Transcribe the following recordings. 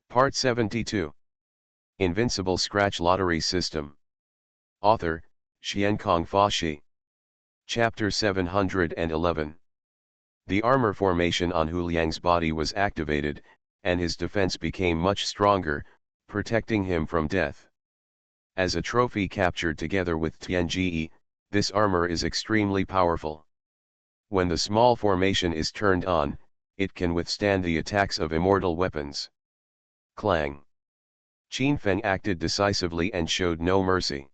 Part 72. Invincible Scratch Lottery System. Author, Xiankong Fashi. Chapter 711. The armor formation on Hu Liang's body was activated, and his defense became much stronger, protecting him from death. As a trophy captured together with Tianji, this armor is extremely powerful. When the small formation is turned on, it can withstand the attacks of immortal weapons. Clang. Qin Feng acted decisively and showed no mercy.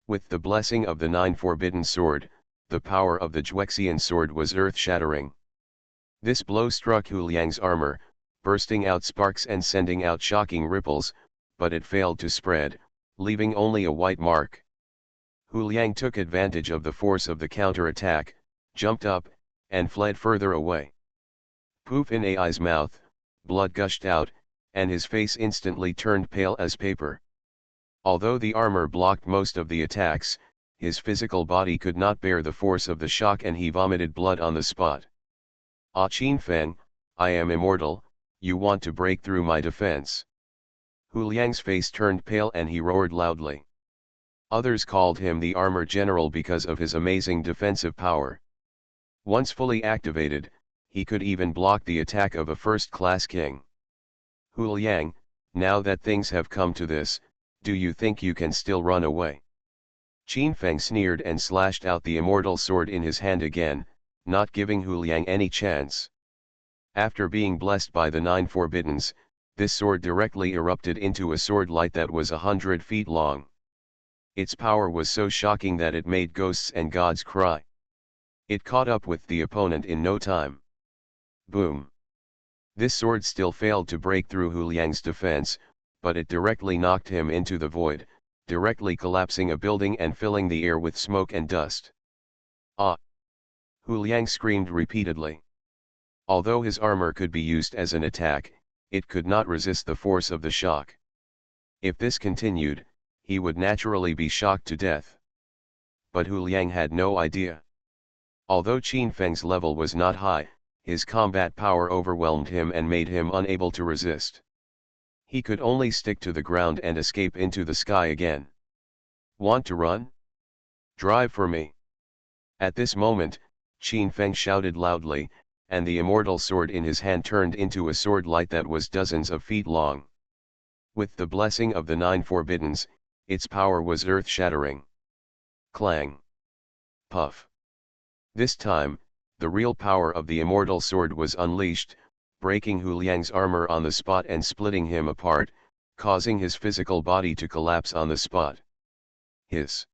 With the blessing of the Nine Forbidden Sword, the power of the Juexian sword was earth-shattering. This blow struck Hu Liang's armor, bursting out sparks and sending out shocking ripples, but it failed to spread, leaving only a white mark. Hu Liang took advantage of the force of the counter-attack, jumped up, and fled further away. Poof! In Ai's mouth, blood gushed out, and his face instantly turned pale as paper. Although the armor blocked most of the attacks, his physical body could not bear the force of the shock and he vomited blood on the spot. Ah, Qin Feng, I am immortal, you want to break through my defense. Hu Liang's face turned pale and he roared loudly. Others called him the Armor General because of his amazing defensive power. Once fully activated, he could even block the attack of a first-class king. Hu Liang, now that things have come to this, do you think you can still run away? Qin Feng sneered and slashed out the immortal sword in his hand again, not giving Hu Liang any chance. After being blessed by the Nine Forbiddens, this sword directly erupted into a sword light that was 100 feet long. Its power was so shocking that it made ghosts and gods cry. It caught up with the opponent in no time. Boom! This sword still failed to break through Hu Liang's defense, but it directly knocked him into the void, directly collapsing a building and filling the air with smoke and dust. Ah! Hu Liang screamed repeatedly. Although his armor could be used as an attack, it could not resist the force of the shock. If this continued, he would naturally be shocked to death. But Hu Liang had no idea. Although Qin Feng's level was not high, his combat power overwhelmed him and made him unable to resist. He could only stick to the ground and escape into the sky again. Want to run? Drive for me. At this moment, Qin Feng shouted loudly, and the immortal sword in his hand turned into a sword light that was dozens of feet long. With the blessing of the Nine Forbiddens, its power was earth-shattering. Clang. Puff. This time, the real power of the immortal sword was unleashed, breaking Hu Liang's armor on the spot and splitting him apart, causing his physical body to collapse on the spot. Hiss.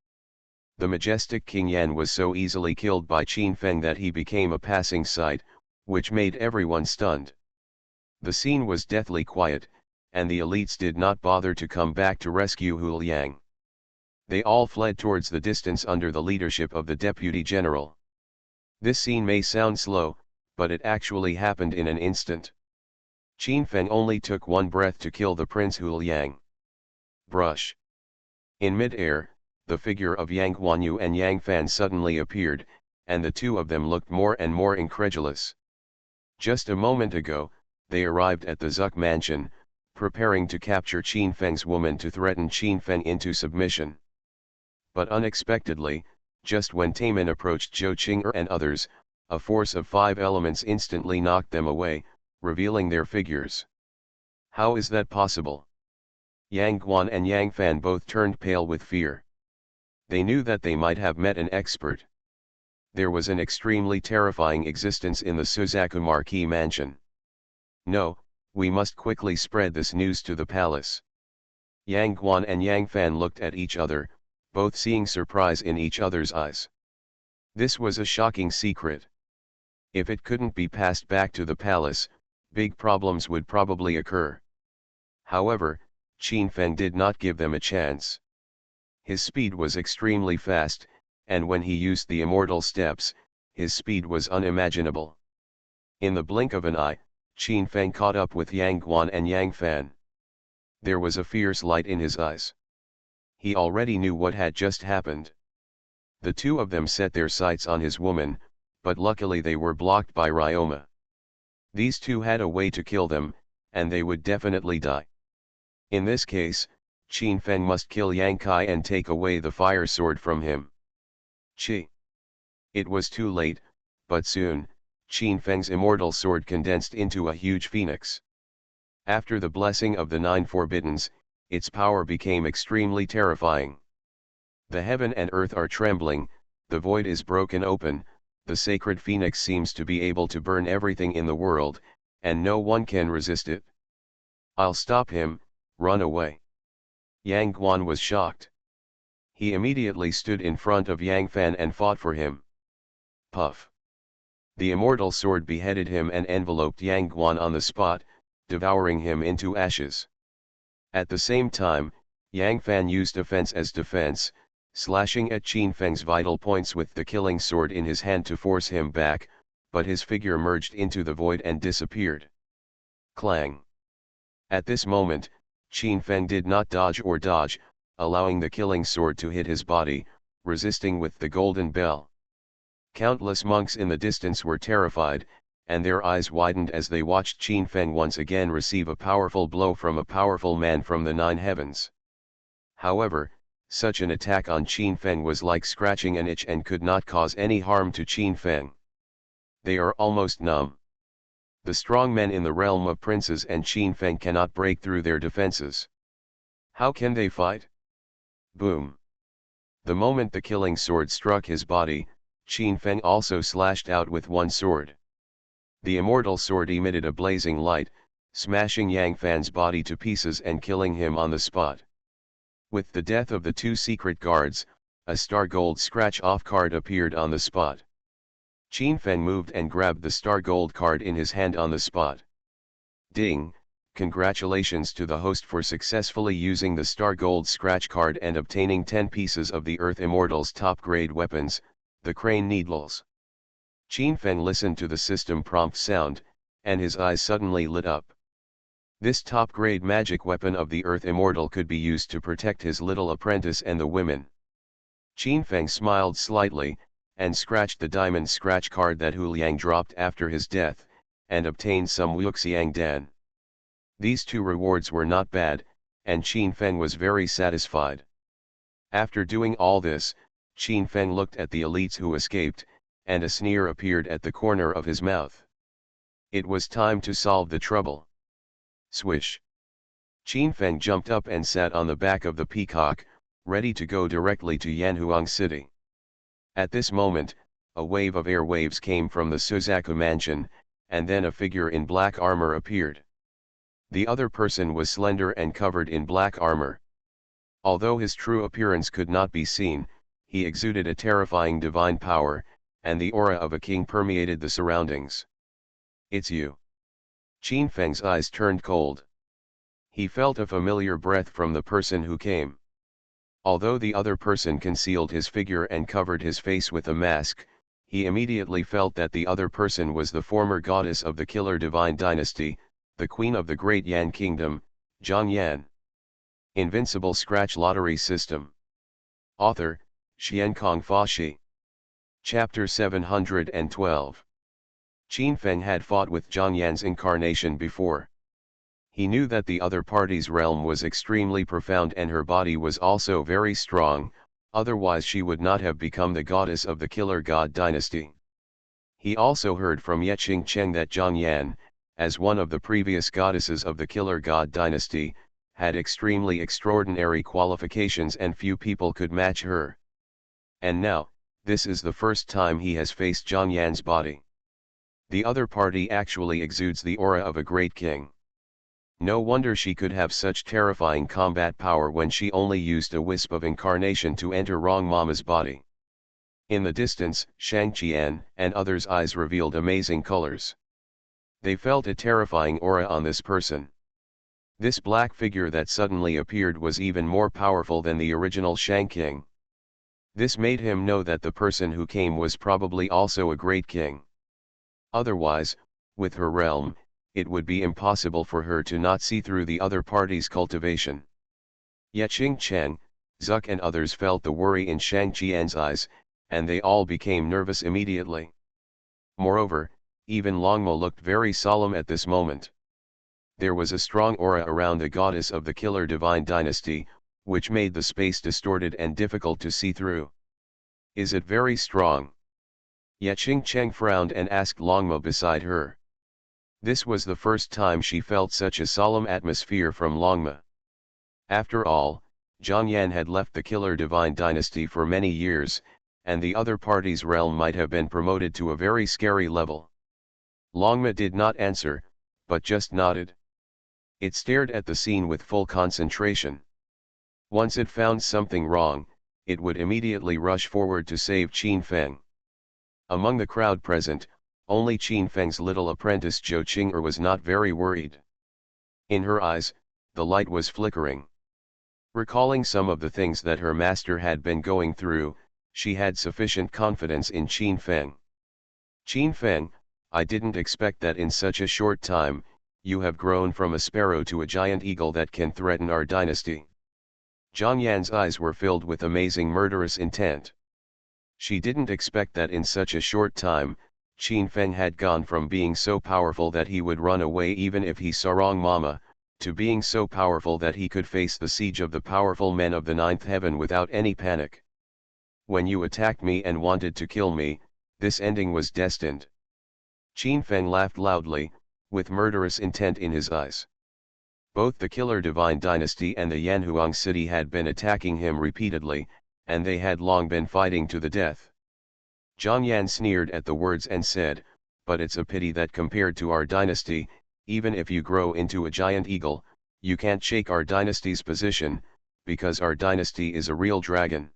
The majestic King Yan was so easily killed by Qin Feng that he became a passing sight, which made everyone stunned. The scene was deathly quiet, and the elites did not bother to come back to rescue Hu Liang. They all fled towards the distance under the leadership of the Deputy General. This scene may sound slow, but it actually happened in an instant. Qin Feng only took one breath to kill the Prince Hu Liang. Brush. In mid-air, the figure of Yang Guanyu and Yang Fan suddenly appeared, and the two of them looked more and more incredulous. Just a moment ago, they arrived at the Zuk mansion, preparing to capture Qin Feng's woman to threaten Qin Feng into submission. But unexpectedly, just when Taman approached Zhou Qing'er and others, a force of 5 elements instantly knocked them away, revealing their figures. How is that possible? Yang Guan and Yang Fan both turned pale with fear. They knew that they might have met an expert. There was an extremely terrifying existence in the Suzaku Marquis mansion. No, we must quickly spread this news to the palace. Yang Guan and Yang Fan looked at each other, both seeing surprise in each other's eyes. This was a shocking secret. If it couldn't be passed back to the palace, big problems would probably occur. However, Qin Feng did not give them a chance. His speed was extremely fast, and when he used the immortal steps, his speed was unimaginable. In the blink of an eye, Qin Feng caught up with Yang Guan and Yang Fan. There was a fierce light in his eyes. He already knew what had just happened. The two of them set their sights on his woman, but luckily they were blocked by Ryoma. These two had a way to kill them, and they would definitely die. In this case, Qin Feng must kill Yang Kai and take away the fire sword from him. Chi. It was too late, but soon, Qin Feng's immortal sword condensed into a huge phoenix. After the blessing of the Nine Forbiddens, its power became extremely terrifying. The heaven and earth are trembling, the void is broken open, the sacred phoenix seems to be able to burn everything in the world, and no one can resist it. I'll stop him, run away. Yang Guan was shocked. He immediately stood in front of Yang Fan and fought for him. Puff. The immortal sword beheaded him and enveloped Yang Guan on the spot, devouring him into ashes. At the same time, Yang Fan used offense as defense, slashing at Qin Feng's vital points with the killing sword in his hand to force him back, but his figure merged into the void and disappeared. Clang. At this moment, Qin Feng did not dodge or dodge, allowing the killing sword to hit his body, resisting with the golden bell. Countless monks in the distance were terrified, and their eyes widened as they watched Qin Feng once again receive a powerful blow from a powerful man from the nine heavens. However, such an attack on Qin Feng was like scratching an itch and could not cause any harm to Qin Feng. They are almost numb. The strong men in the realm of princes and Qin Feng cannot break through their defenses. How can they fight? Boom. The moment the killing sword struck his body, Qin Feng also slashed out with one sword. The immortal sword emitted a blazing light, smashing Yang Fan's body to pieces and killing him on the spot. With the death of the two secret guards, a star gold scratch-off card appeared on the spot. Qin Feng moved and grabbed the star gold card in his hand on the spot. Ding! Congratulations to the host for successfully using the star gold scratch card and obtaining 10 pieces of the Earth Immortal's top-grade weapons, the Crane Needles. Qin Feng listened to the system prompt sound, and his eyes suddenly lit up. This top-grade magic weapon of the Earth Immortal could be used to protect his little apprentice and the women. Qin Feng smiled slightly, and scratched the diamond scratch card that Hu Liang dropped after his death, and obtained some Wuxiang Dan. These two rewards were not bad, and Qin Feng was very satisfied. After doing all this, Qin Feng looked at the elites who escaped, and a sneer appeared at the corner of his mouth. It was time to solve the trouble. Swish! Qin Feng jumped up and sat on the back of the peacock, ready to go directly to Yanhuang City. At this moment, a wave of air waves came from the Suzaku mansion, and then a figure in black armor appeared. The other person was slender and covered in black armor. Although his true appearance could not be seen, he exuded a terrifying divine power, and the aura of a king permeated the surroundings. It's you. Qin Feng's eyes turned cold. He felt a familiar breath from the person who came. Although the other person concealed his figure and covered his face with a mask, he immediately felt that the other person was the former goddess of the Killer Divine Dynasty, the Queen of the Great Yan Kingdom, Zhang Yan. Invincible Scratch Lottery System. Author, Xiankong Fashi. Chapter 712. Qin Feng had fought with Zhang Yan's incarnation before. He knew that the other party's realm was extremely profound and her body was also very strong, otherwise she would not have become the goddess of the Killer God Dynasty. He also heard from Yeqing Cheng that Zhang Yan, as one of the previous goddesses of the Killer God Dynasty, had extremely extraordinary qualifications and few people could match her. And now, this is the first time he has faced Zhang Yan's body. The other party actually exudes the aura of a great king. No wonder she could have such terrifying combat power when she only used a wisp of incarnation to enter Rong Mama's body. In the distance, Shang Qian and others' eyes revealed amazing colors. They felt a terrifying aura on this person. This black figure that suddenly appeared was even more powerful than the original Shang King. This made him know that the person who came was probably also a great king. Otherwise, with her realm, it would be impossible for her to not see through the other party's cultivation. Yeqing Cheng, Zuck and others felt the worry in Shang Qian's eyes, and they all became nervous immediately. Moreover, even Longmo looked very solemn at this moment. There was a strong aura around the goddess of the Killer Divine Dynasty, which made the space distorted and difficult to see through. Is it very strong? Yeching Cheng frowned and asked Longma beside her. This was the first time she felt such a solemn atmosphere from Longma. After all, Zhang Yan had left the Killer Divine Dynasty for many years, and the other party's realm might have been promoted to a very scary level. Longma did not answer, but just nodded. It stared at the scene with full concentration. Once it found something wrong, it would immediately rush forward to save Qin Feng. Among the crowd present, only Qin Feng's little apprentice Zhou Qing'er was not very worried. In her eyes, the light was flickering. Recalling some of the things that her master had been going through, she had sufficient confidence in Qin Feng. Qin Feng, I didn't expect that in such a short time, you have grown from a sparrow to a giant eagle that can threaten our dynasty. Zhang Yan's eyes were filled with amazing murderous intent. She didn't expect that in such a short time, Qin Feng had gone from being so powerful that he would run away even if he saw Rong Mama, to being so powerful that he could face the siege of the powerful men of the ninth heaven without any panic. When you attacked me and wanted to kill me, this ending was destined. Qin Feng laughed loudly, with murderous intent in his eyes. Both the Killer Divine Dynasty and the Yanhuang city had been attacking him repeatedly, and they had long been fighting to the death. Zhang Yan sneered at the words and said, but it's a pity that compared to our dynasty, even if you grow into a giant eagle, you can't shake our dynasty's position, because our dynasty is a real dragon.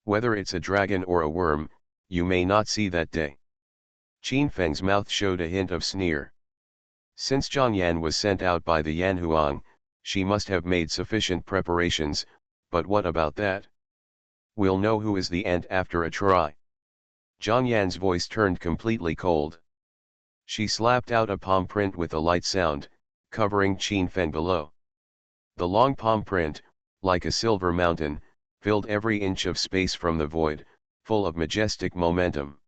Whether it's a dragon or a worm, you may not see that day. Qin Feng's mouth showed a hint of sneer. Since Zhang Yan was sent out by the Yanhuang, she must have made sufficient preparations, but what about that? We'll know who is the ant after a try. Zhang Yan's voice turned completely cold. She slapped out a palm print with a light sound, covering Qin Feng below. The long palm print, like a silver mountain, filled every inch of space from the void, full of majestic momentum.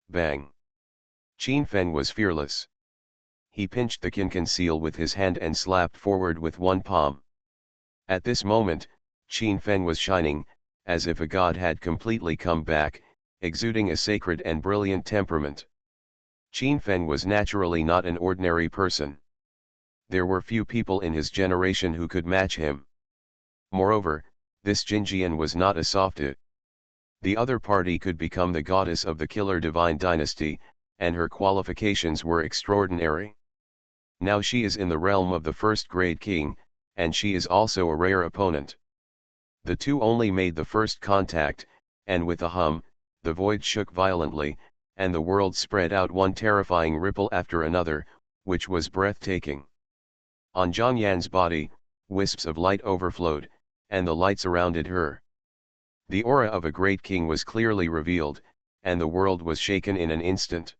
Bang! Qin Feng was fearless. He pinched the Qincan seal with his hand and slapped forward with one palm. At this moment, Qin Feng was shining, as if a god had completely come back, exuding a sacred and brilliant temperament. Qin Feng was naturally not an ordinary person. There were few people in his generation who could match him. Moreover, this Jinjian was not a softie. The other party could become the goddess of the Killer Divine Dynasty, and her qualifications were extraordinary. Now she is in the realm of the first-grade king, and she is also a rare opponent. The two only made the first contact, and with a hum, the void shook violently, and the world spread out one terrifying ripple after another, which was breathtaking. On Zhang Yan's body, wisps of light overflowed, and the light surrounded her. The aura of a great king was clearly revealed, and the world was shaken in an instant.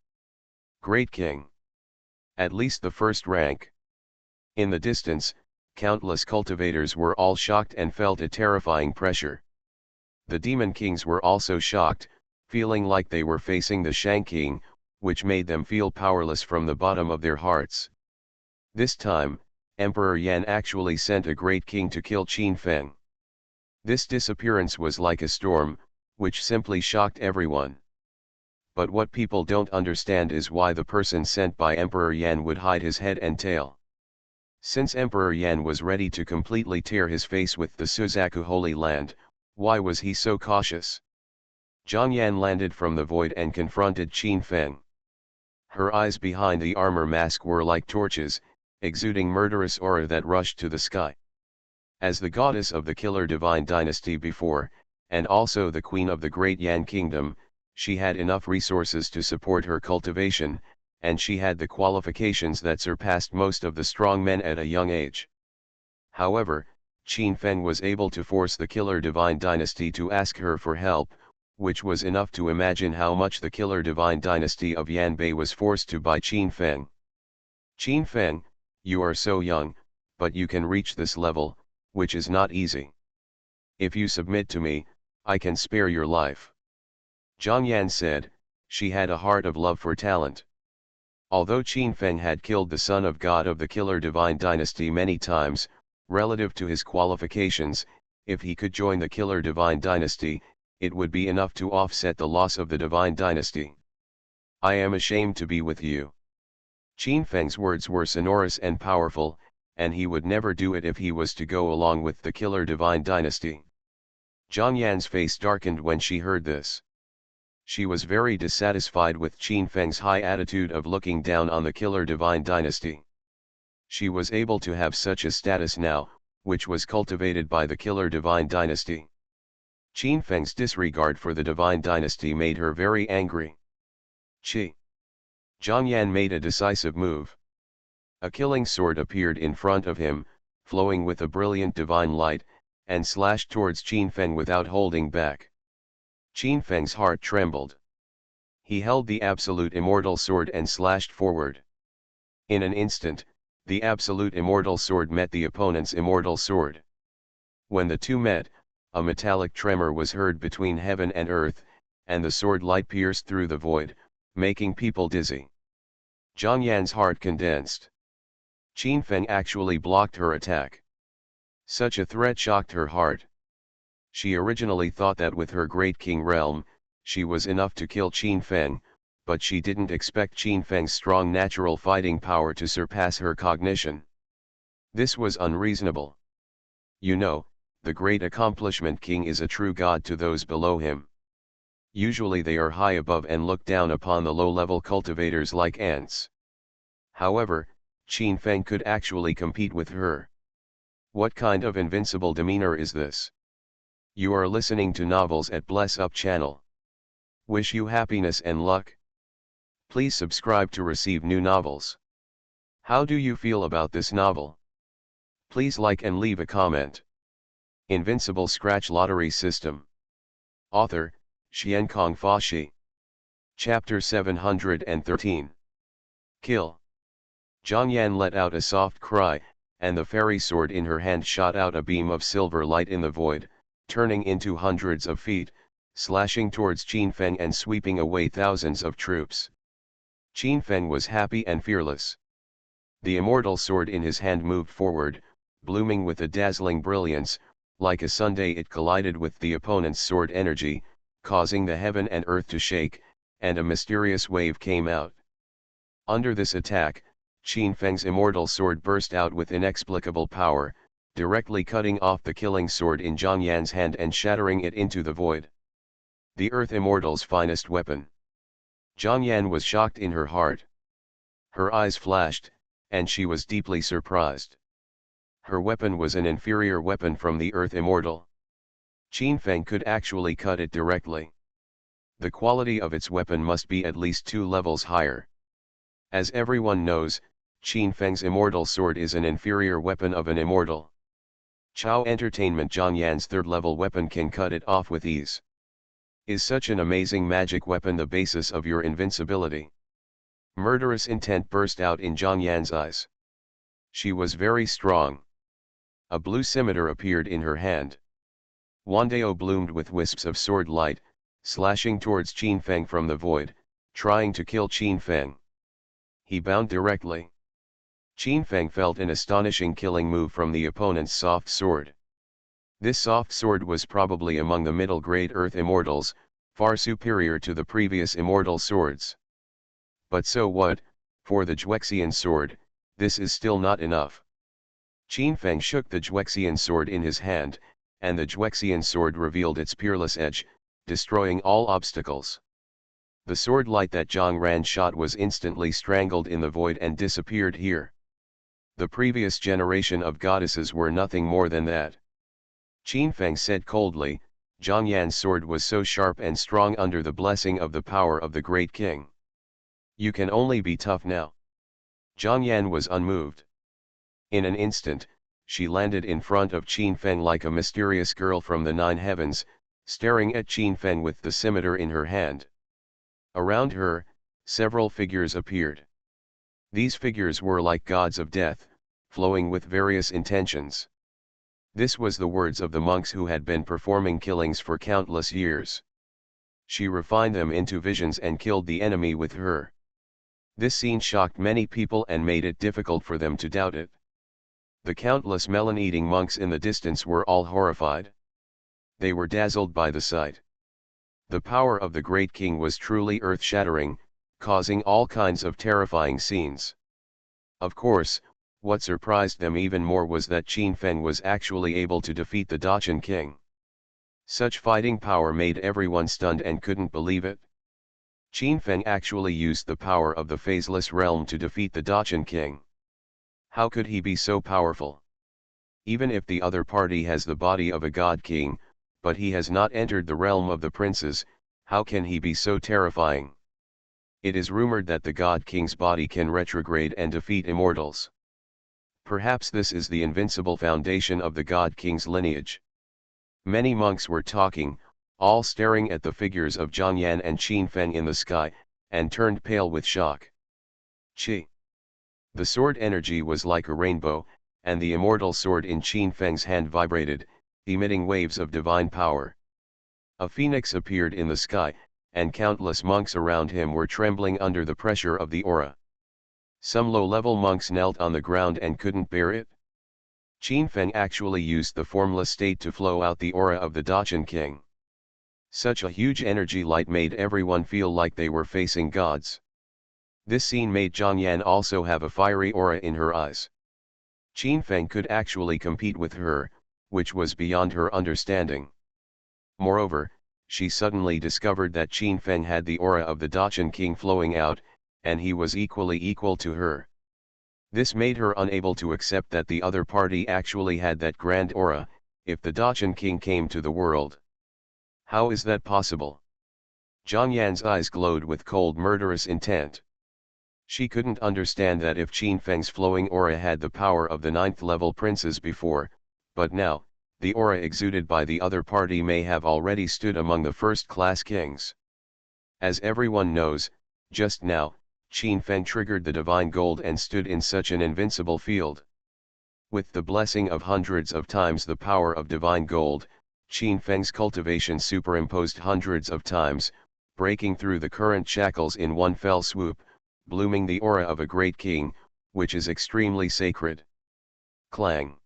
Great king. At least the first rank. In the distance, countless cultivators were all shocked and felt a terrifying pressure. The demon kings were also shocked, feeling like they were facing the Shang King, which made them feel powerless from the bottom of their hearts. This time, Emperor Yan actually sent a great king to kill Qin Feng. This disappearance was like a storm, which simply shocked everyone. But what people don't understand is why the person sent by Emperor Yan would hide his head and tail. Since Emperor Yan was ready to completely tear his face with the Suzaku Holy Land, why was he so cautious? Zhang Yan landed from the void and confronted Qin Feng. Her eyes behind the armor mask were like torches, exuding murderous aura that rushed to the sky. As the goddess of the Killer Divine Dynasty before, and also the queen of the Great Yan Kingdom, she had enough resources to support her cultivation, and she had the qualifications that surpassed most of the strong men at a young age. However, Qin Feng was able to force the Killer Divine Dynasty to ask her for help, which was enough to imagine how much the Killer Divine Dynasty of Yanbei was forced to by Qin Feng. Qin Feng, you are so young, but you can reach this level, which is not easy. If you submit to me, I can spare your life. Zhang Yan said. She had a heart of love for talent. Although Qin Feng had killed the son of God of the Killer Divine Dynasty many times, relative to his qualifications, if he could join the Killer Divine Dynasty, it would be enough to offset the loss of the Divine Dynasty. I am ashamed to be with you. Qin Feng's words were sonorous and powerful, and he would never do it if he was to go along with the Killer Divine Dynasty. Zhang Yan's face darkened when she heard this. She was very dissatisfied with Qin Feng's high attitude of looking down on the Killer Divine Dynasty. She was able to have such a status now, which was cultivated by the Killer Divine Dynasty. Qin Feng's disregard for the Divine Dynasty made her very angry. Qi. Zhang Yan made a decisive move. A killing sword appeared in front of him, flowing with a brilliant divine light, and slashed towards Qin Feng without holding back. Qin Feng's heart trembled. He held the absolute immortal sword and slashed forward. In an instant, the absolute immortal sword met the opponent's immortal sword. When the two met, a metallic tremor was heard between heaven and earth, and the sword light pierced through the void, making people dizzy. Zhang Yan's heart condensed. Qin Feng actually blocked her attack. Such a threat shocked her heart. She originally thought that with her Great King realm, she was enough to kill Qin Feng, but she didn't expect Qin Feng's strong natural fighting power to surpass her cognition. This was unreasonable. You know, the great accomplishment king is a true god to those below him. Usually they are high above and look down upon the low-level cultivators like ants. However, Qin Feng could actually compete with her. What kind of invincible demeanor is this? You are listening to Novels at Bless Up channel. Wish you happiness and luck. Please subscribe to receive new novels. How do you feel about this novel? Please like and leave a comment. Invincible Scratch Lottery System. Author, Xiankong Fashi. Chapter 713. Kill. Zhang Yan let out a soft cry, and the fairy sword in her hand shot out a beam of silver light in the void, turning into hundreds of feet, slashing towards Qin Feng and sweeping away thousands of troops. Qin Feng was happy and fearless. The immortal sword in his hand moved forward, blooming with a dazzling brilliance. Like a sundae it collided with the opponent's sword energy, causing the heaven and earth to shake, and a mysterious wave came out. Under this attack, Qin Feng's immortal sword burst out with inexplicable power, directly cutting off the killing sword in Zhang Yan's hand and shattering it into the void. The Earth Immortal's finest weapon. Zhang Yan was shocked in her heart. Her eyes flashed, and she was deeply surprised. Her weapon was an inferior weapon from the Earth Immortal. Qin Feng could actually cut it directly. The quality of its weapon must be at least 2 levels higher. As everyone knows, Qin Feng's immortal sword is an inferior weapon of an immortal. Chao Entertainment Zhang Yan's 3rd level weapon can cut it off with ease. Is such an amazing magic weapon the basis of your invincibility? Murderous intent burst out in Zhang Yan's eyes. She was very strong. A blue scimitar appeared in her hand. Wandao bloomed with wisps of sword light, slashing towards Qin Feng from the void, trying to kill Qin Feng. He bound directly. Qin Feng felt an astonishing killing move from the opponent's soft sword. This soft sword was probably among the middle-grade Earth Immortals, far superior to the previous immortal swords. But so what, for the Juexian sword, this is still not enough. Qin Feng shook the Juexian sword in his hand, and the Juexian sword revealed its peerless edge, destroying all obstacles. The sword light that Zhang Ran shot was instantly strangled in the void and disappeared here. The previous generation of goddesses were nothing more than that. Qin Feng said coldly, Zhang Yan's sword was so sharp and strong under the blessing of the power of the great king. You can only be tough now. Zhang Yan was unmoved. In an instant, she landed in front of Qin Feng like a mysterious girl from the 9 heavens, staring at Qin Feng with the scimitar in her hand. Around her, several figures appeared. These figures were like gods of death, flowing with various intentions. This was the words of the monks who had been performing killings for countless years. She refined them into visions and killed the enemy with her. This scene shocked many people and made it difficult for them to doubt it. The countless melon-eating monks in the distance were all horrified. They were dazzled by the sight. The power of the great king was truly earth-shattering, causing all kinds of terrifying scenes. Of course, what surprised them even more was that Qin Feng was actually able to defeat the Dachshund king. Such fighting power made everyone stunned and couldn't believe it. Qin Feng actually used the power of the phaseless realm to defeat the Dachshund king. How could he be so powerful? Even if the other party has the body of a god king, but he has not entered the realm of the princes, how can he be so terrifying? It is rumored that the god king's body can retrograde and defeat immortals. Perhaps this is the invincible foundation of the god king's lineage. Many monks were talking, all staring at the figures of Zhang Yan and Qin Feng in the sky, and turned pale with shock. Qi. The sword energy was like a rainbow, and the immortal sword in Qin Feng's hand vibrated, emitting waves of divine power. A phoenix appeared in the sky, and countless monks around him were trembling under the pressure of the aura. Some low-level monks knelt on the ground and couldn't bear it. Qin Feng actually used the formless state to flow out the aura of the Dachshund king. Such a huge energy light made everyone feel like they were facing gods. This scene made Zhang Yan also have a fiery aura in her eyes. Qin Feng could actually compete with her, which was beyond her understanding. Moreover, she suddenly discovered that Qin Feng had the aura of the Dachshund king flowing out, and he was equally equal to her. This made her unable to accept that the other party actually had that grand aura, if the Dachshund king came to the world. How is that possible? Zhang Yan's eyes glowed with cold murderous intent. She couldn't understand that if Qin Feng's flowing aura had the power of the 9th-level princes before, but now, the aura exuded by the other party may have already stood among the first-class kings. As everyone knows, just now, Qin Feng triggered the divine gold and stood in such an invincible field. With the blessing of hundreds of times the power of divine gold, Qin Feng's cultivation superimposed hundreds of times, breaking through the current shackles in one fell swoop, blooming the aura of a great king, which is extremely sacred. Clang!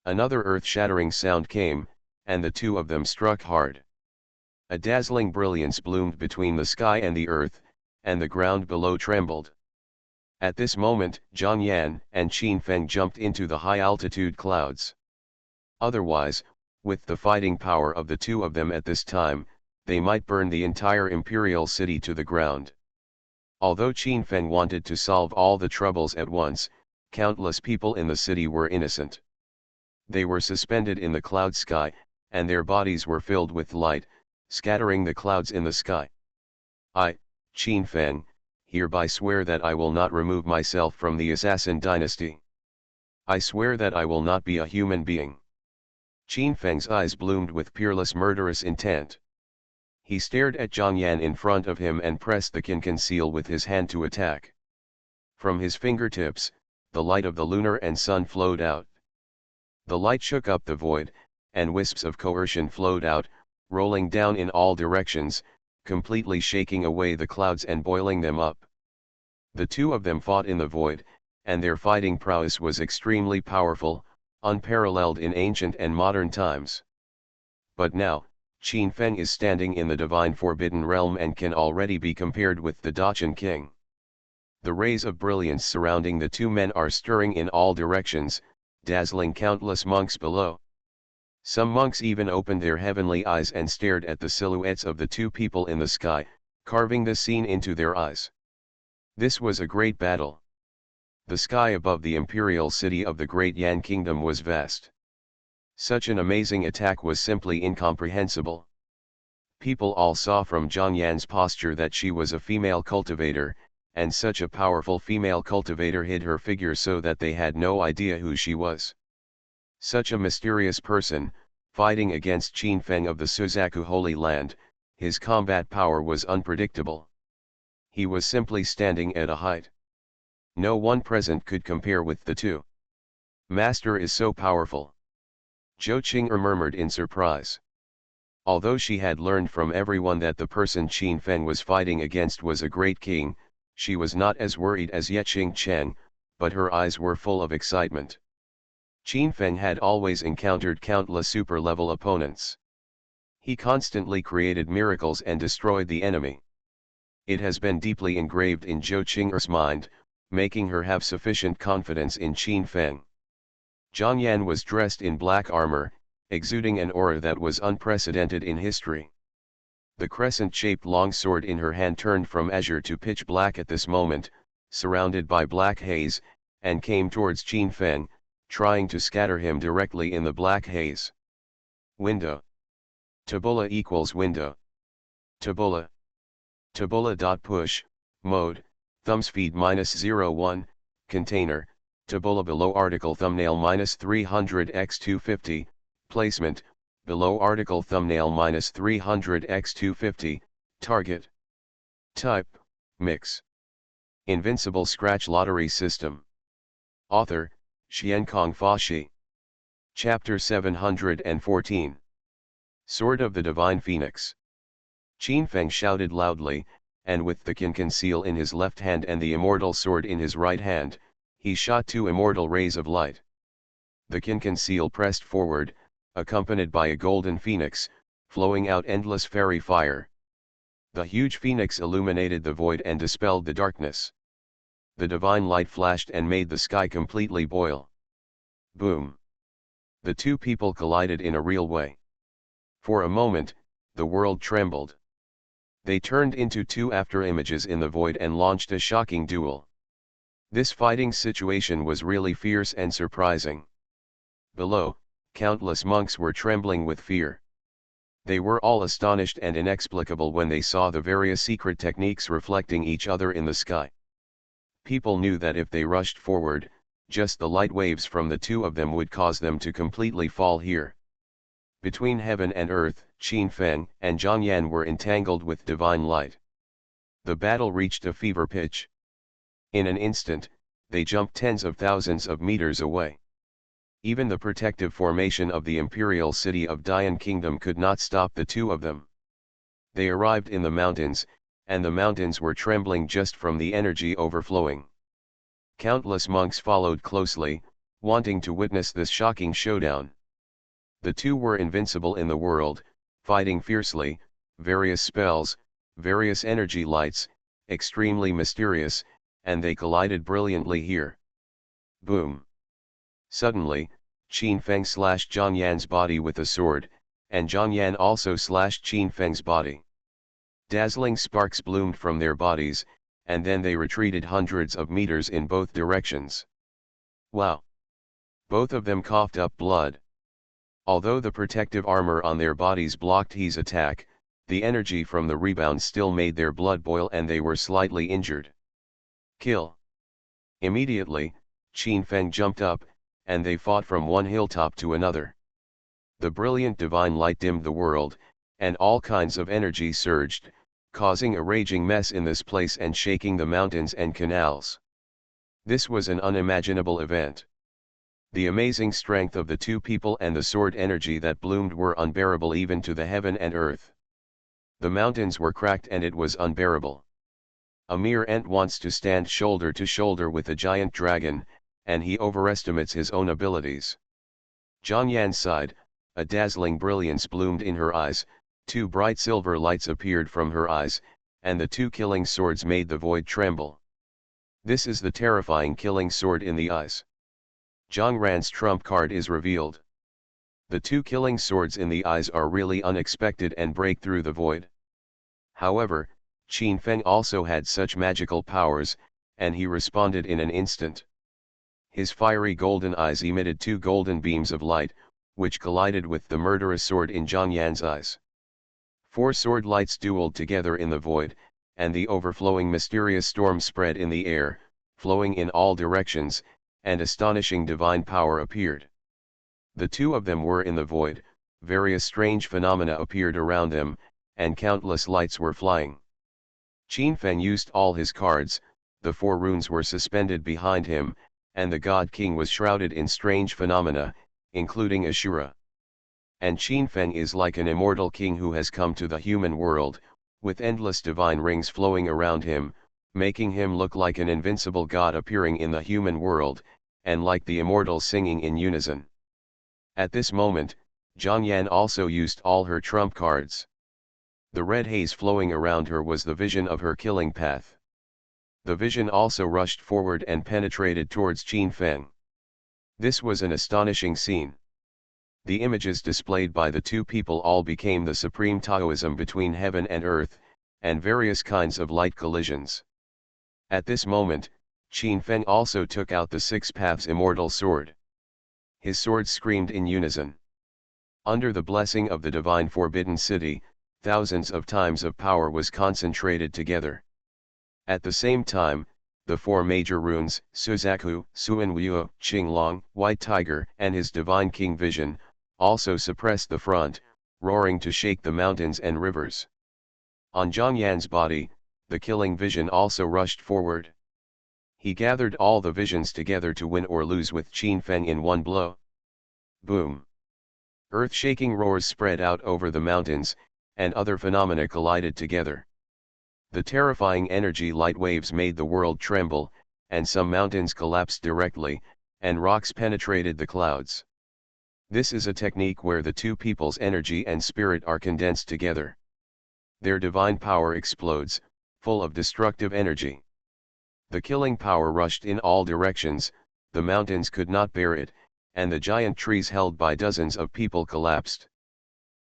Another earth-shattering sound came, and the two of them struck hard. A dazzling brilliance bloomed between the sky and the earth, and the ground below trembled. At this moment, Zhang Yan and Qin Feng jumped into the high-altitude clouds. Otherwise, with the fighting power of the two of them at this time, they might burn the entire imperial city to the ground. Although Qin Feng wanted to solve all the troubles at once, countless people in the city were innocent. They were suspended in the cloud sky, and their bodies were filled with light, scattering the clouds in the sky. I, Qin Feng, hereby swear that I will not remove myself from the assassin dynasty. I swear that I will not be a human being. Qin Feng's eyes bloomed with peerless murderous intent. He stared at Zhang Yan in front of him and pressed the Qinqin seal with his hand to attack. From his fingertips, the light of the lunar and sun flowed out. The light shook up the void, and wisps of coercion flowed out, rolling down in all directions, completely shaking away the clouds and boiling them up. The two of them fought in the void, and their fighting prowess was extremely powerful, unparalleled in ancient and modern times. But now, Qin Feng is standing in the divine forbidden realm and can already be compared with the Dachshund king. The rays of brilliance surrounding the two men are stirring in all directions, dazzling countless monks below. Some monks even opened their heavenly eyes and stared at the silhouettes of the two people in the sky, carving the scene into their eyes. This was a great battle. The sky above the imperial city of the Great Yan Kingdom was vast. Such an amazing attack was simply incomprehensible. People all saw from Zhang Yan's posture that she was a female cultivator, and such a powerful female cultivator hid her figure so that they had no idea who she was. Such a mysterious person, fighting against Qin Feng of the Suzaku Holy Land, his combat power was unpredictable. He was simply standing at a height. No one present could compare with the two. Master is so powerful. Zhou Qing'er murmured in surprise. Although she had learned from everyone that the person Qin Feng was fighting against was a great king, She was not as worried as Yeching Chen, but her eyes were full of excitement. Qin Feng had always encountered countless super-level opponents. He constantly created miracles and destroyed the enemy. It has been deeply engraved in Zhou Qing'er's mind, making her have sufficient confidence in Qin Feng. Zhang Yan was dressed in black armor, exuding an aura that was unprecedented in history. The crescent-shaped longsword in her hand turned from azure to pitch black at this moment, surrounded by black haze, and came towards Qin Feng, trying to scatter him directly in the black haze. Window. Tabula equals window. Tabula. Tabula.push, mode, thumbspeed -01, container, tabula below article thumbnail -300x250, placement, below article thumbnail -300x250, target. Type, mix. Invincible Scratch Lottery System. Author, Xiankong Fashi. Chapter 714. Sword of the Divine Phoenix. Qin Feng shouted loudly, and with the Qincan seal in his left hand and the immortal sword in his right hand, he shot two immortal rays of light. The Qincan seal pressed forward, accompanied by a golden phoenix, flowing out endless fairy fire. The huge phoenix illuminated the void and dispelled the darkness. The divine light flashed and made the sky completely boil. Boom! The two people collided in a real way. For a moment, the world trembled. They turned into two afterimages in the void and launched a shocking duel. This fighting situation was really fierce and surprising. Below, countless monks were trembling with fear. They were all astonished and inexplicable when they saw the various secret techniques reflecting each other in the sky. People knew that if they rushed forward, just the light waves from the two of them would cause them to completely fall here. Between heaven and earth, Qin Feng and Zhang Yan were entangled with divine light. The battle reached a fever pitch. In an instant, they jumped tens of thousands of meters away. Even the protective formation of the imperial city of Dian Kingdom could not stop the two of them. They arrived in the mountains, and the mountains were trembling just from the energy overflowing. Countless monks followed closely, wanting to witness this shocking showdown. The two were invincible in the world, fighting fiercely, various spells, various energy lights, extremely mysterious, and they collided brilliantly here. Boom! Suddenly, Qin Feng slashed Zhang Yan's body with a sword, and Zhang Yan also slashed Qin Feng's body. Dazzling sparks bloomed from their bodies, and then they retreated hundreds of meters in both directions. Wow! Both of them coughed up blood. Although the protective armor on their bodies blocked his attack, the energy from the rebound still made their blood boil and they were slightly injured. Kill! Immediately, Qin Feng jumped up, and they fought from one hilltop to another. The brilliant divine light dimmed the world, and all kinds of energy surged, causing a raging mess in this place and shaking the mountains and canals. This was an unimaginable event. The amazing strength of the two people and the sword energy that bloomed were unbearable even to the heaven and earth. The mountains were cracked and it was unbearable. A mere ant wants to stand shoulder to shoulder with a giant dragon, and he overestimates his own abilities. Zhang Yan sighed, a dazzling brilliance bloomed in her eyes, two bright silver lights appeared from her eyes, and the two killing swords made the void tremble. This is the terrifying killing sword in the eyes. Zhang Ran's trump card is revealed. The two killing swords in the eyes are really unexpected and break through the void. However, Qin Feng also had such magical powers, and he responded in an instant. His fiery golden eyes emitted two golden beams of light, which collided with the murderous sword in Zhang Yan's eyes. Four sword lights dueled together in the void, and the overflowing mysterious storm spread in the air, flowing in all directions, and astonishing divine power appeared. The two of them were in the void, various strange phenomena appeared around them, and countless lights were flying. Qin Feng used all his cards, the four runes were suspended behind him, and the God King was shrouded in strange phenomena, including Ashura. And Qin Feng is like an immortal king who has come to the human world, with endless divine rings flowing around him, making him look like an invincible god appearing in the human world, and like the immortals singing in unison. At this moment, Jiang Yan also used all her trump cards. The red haze flowing around her was the vision of her killing path. The vision also rushed forward and penetrated towards Qin Feng. This was an astonishing scene. The images displayed by the two people all became the supreme Taoism between heaven and earth, and various kinds of light collisions. At this moment, Qin Feng also took out the Six Paths Immortal Sword. His swords screamed in unison. Under the blessing of the divine Forbidden City, thousands of times of power was concentrated together. At the same time, the four major runes, Suzaku, Suanwuo, Qinglong, White Tiger, and his divine king vision, also suppressed the front, roaring to shake the mountains and rivers. On Jiang Yan's body, the killing vision also rushed forward. He gathered all the visions together to win or lose with Qin Feng in one blow. Boom! Earth-shaking roars spread out over the mountains, and other phenomena collided together. The terrifying energy light waves made the world tremble, and some mountains collapsed directly, and rocks penetrated the clouds. This is a technique where the two people's energy and spirit are condensed together. Their divine power explodes, full of destructive energy. The killing power rushed in all directions, the mountains could not bear it, and the giant trees held by dozens of people collapsed.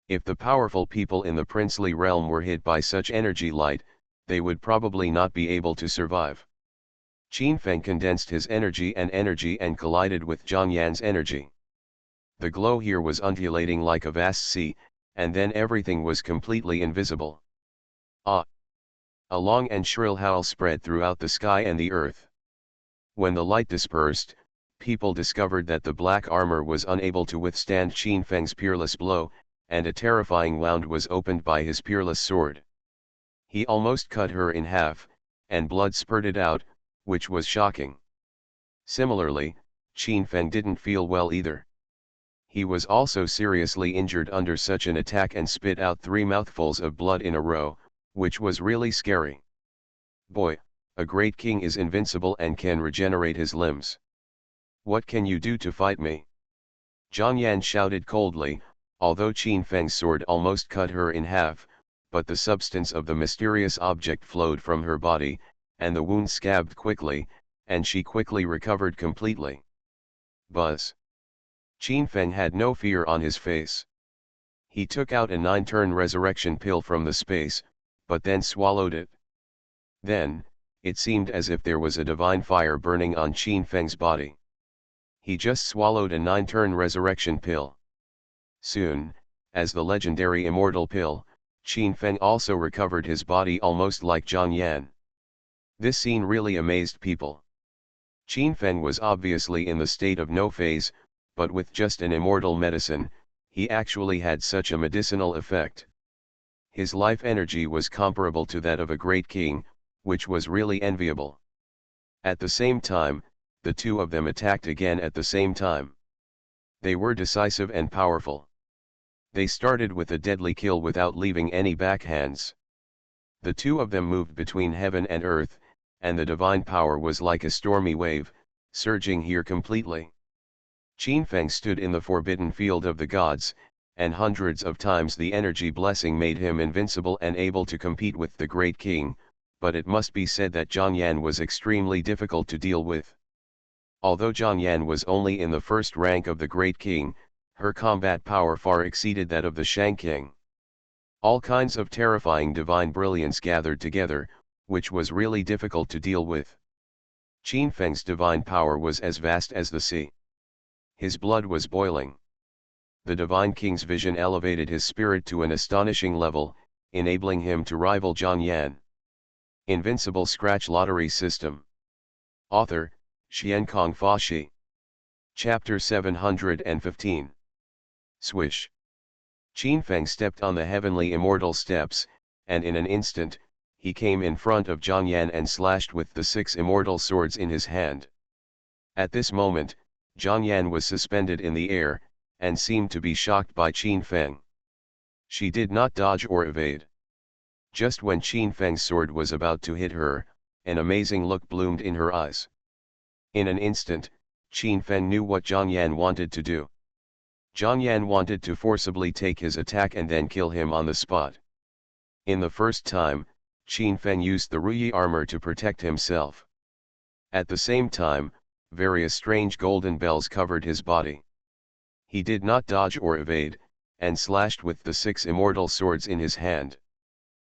If the powerful people in the princely realm were hit by such energy light, they would probably not be able to survive. Qin Feng condensed his energy and collided with Jiang Yan's energy. The glow here was undulating like a vast sea, and then everything was completely invisible. Ah! A long and shrill howl spread throughout the sky and the earth. When the light dispersed, people discovered that the black armor was unable to withstand Qin Feng's peerless blow, and a terrifying wound was opened by his peerless sword. He almost cut her in half, and blood spurted out, which was shocking. Similarly, Qin Feng didn't feel well either. He was also seriously injured under such an attack and spit out 3 mouthfuls of blood in a row, which was really scary. Boy, a great king is invincible and can regenerate his limbs. What can you do to fight me? Jiang Yan shouted coldly, although Qin Feng's sword almost cut her in half, but the substance of the mysterious object flowed from her body, and the wound scabbed quickly, and she quickly recovered completely. Buzz! Qin Feng had no fear on his face. He took out a 9-turn resurrection pill from the space, but then swallowed it. Then, it seemed as if there was a divine fire burning on Qin Feng's body. He just swallowed a 9-turn resurrection pill. Soon, as the legendary immortal pill, Qin Feng also recovered his body almost like Jiang Yan. This scene really amazed people. Qin Feng was obviously in the state of no phase, but with just an immortal medicine, he actually had such a medicinal effect. His life energy was comparable to that of a great king, which was really enviable. At the same time, the two of them attacked again at the same time. They were decisive and powerful. They started with a deadly kill without leaving any backhands. The two of them moved between heaven and earth, and the divine power was like a stormy wave, surging here completely. Qin Feng stood in the forbidden field of the gods, and hundreds of times the energy blessing made him invincible and able to compete with the great king, but it must be said that Jiang Yan was extremely difficult to deal with. Although Jiang Yan was only in the first rank of the great king, her combat power far exceeded that of the Shang King. All kinds of terrifying divine brilliance gathered together, which was really difficult to deal with. Qin Feng's divine power was as vast as the sea. His blood was boiling. The divine king's vision elevated his spirit to an astonishing level, enabling him to rival Jiang Yan. Invincible Scratch Lottery System. Author, Xiankong Fashi. Chapter 715. Swish. Qin Feng stepped on the heavenly immortal steps, and in an instant, he came in front of Jiang Yan and slashed with the 6 immortal swords in his hand. At this moment, Jiang Yan was suspended in the air, and seemed to be shocked by Qin Feng. She did not dodge or evade. Just when Qin Feng's sword was about to hit her, an amazing look bloomed in her eyes. In an instant, Qin Feng knew what Zhang Yan wanted to do. Zhang Yan wanted to forcibly take his attack and then kill him on the spot. In the first time, Qin Feng used the Ruyi armor to protect himself. At the same time, various strange golden bells covered his body. He did not dodge or evade, and slashed with the 6 immortal swords in his hand.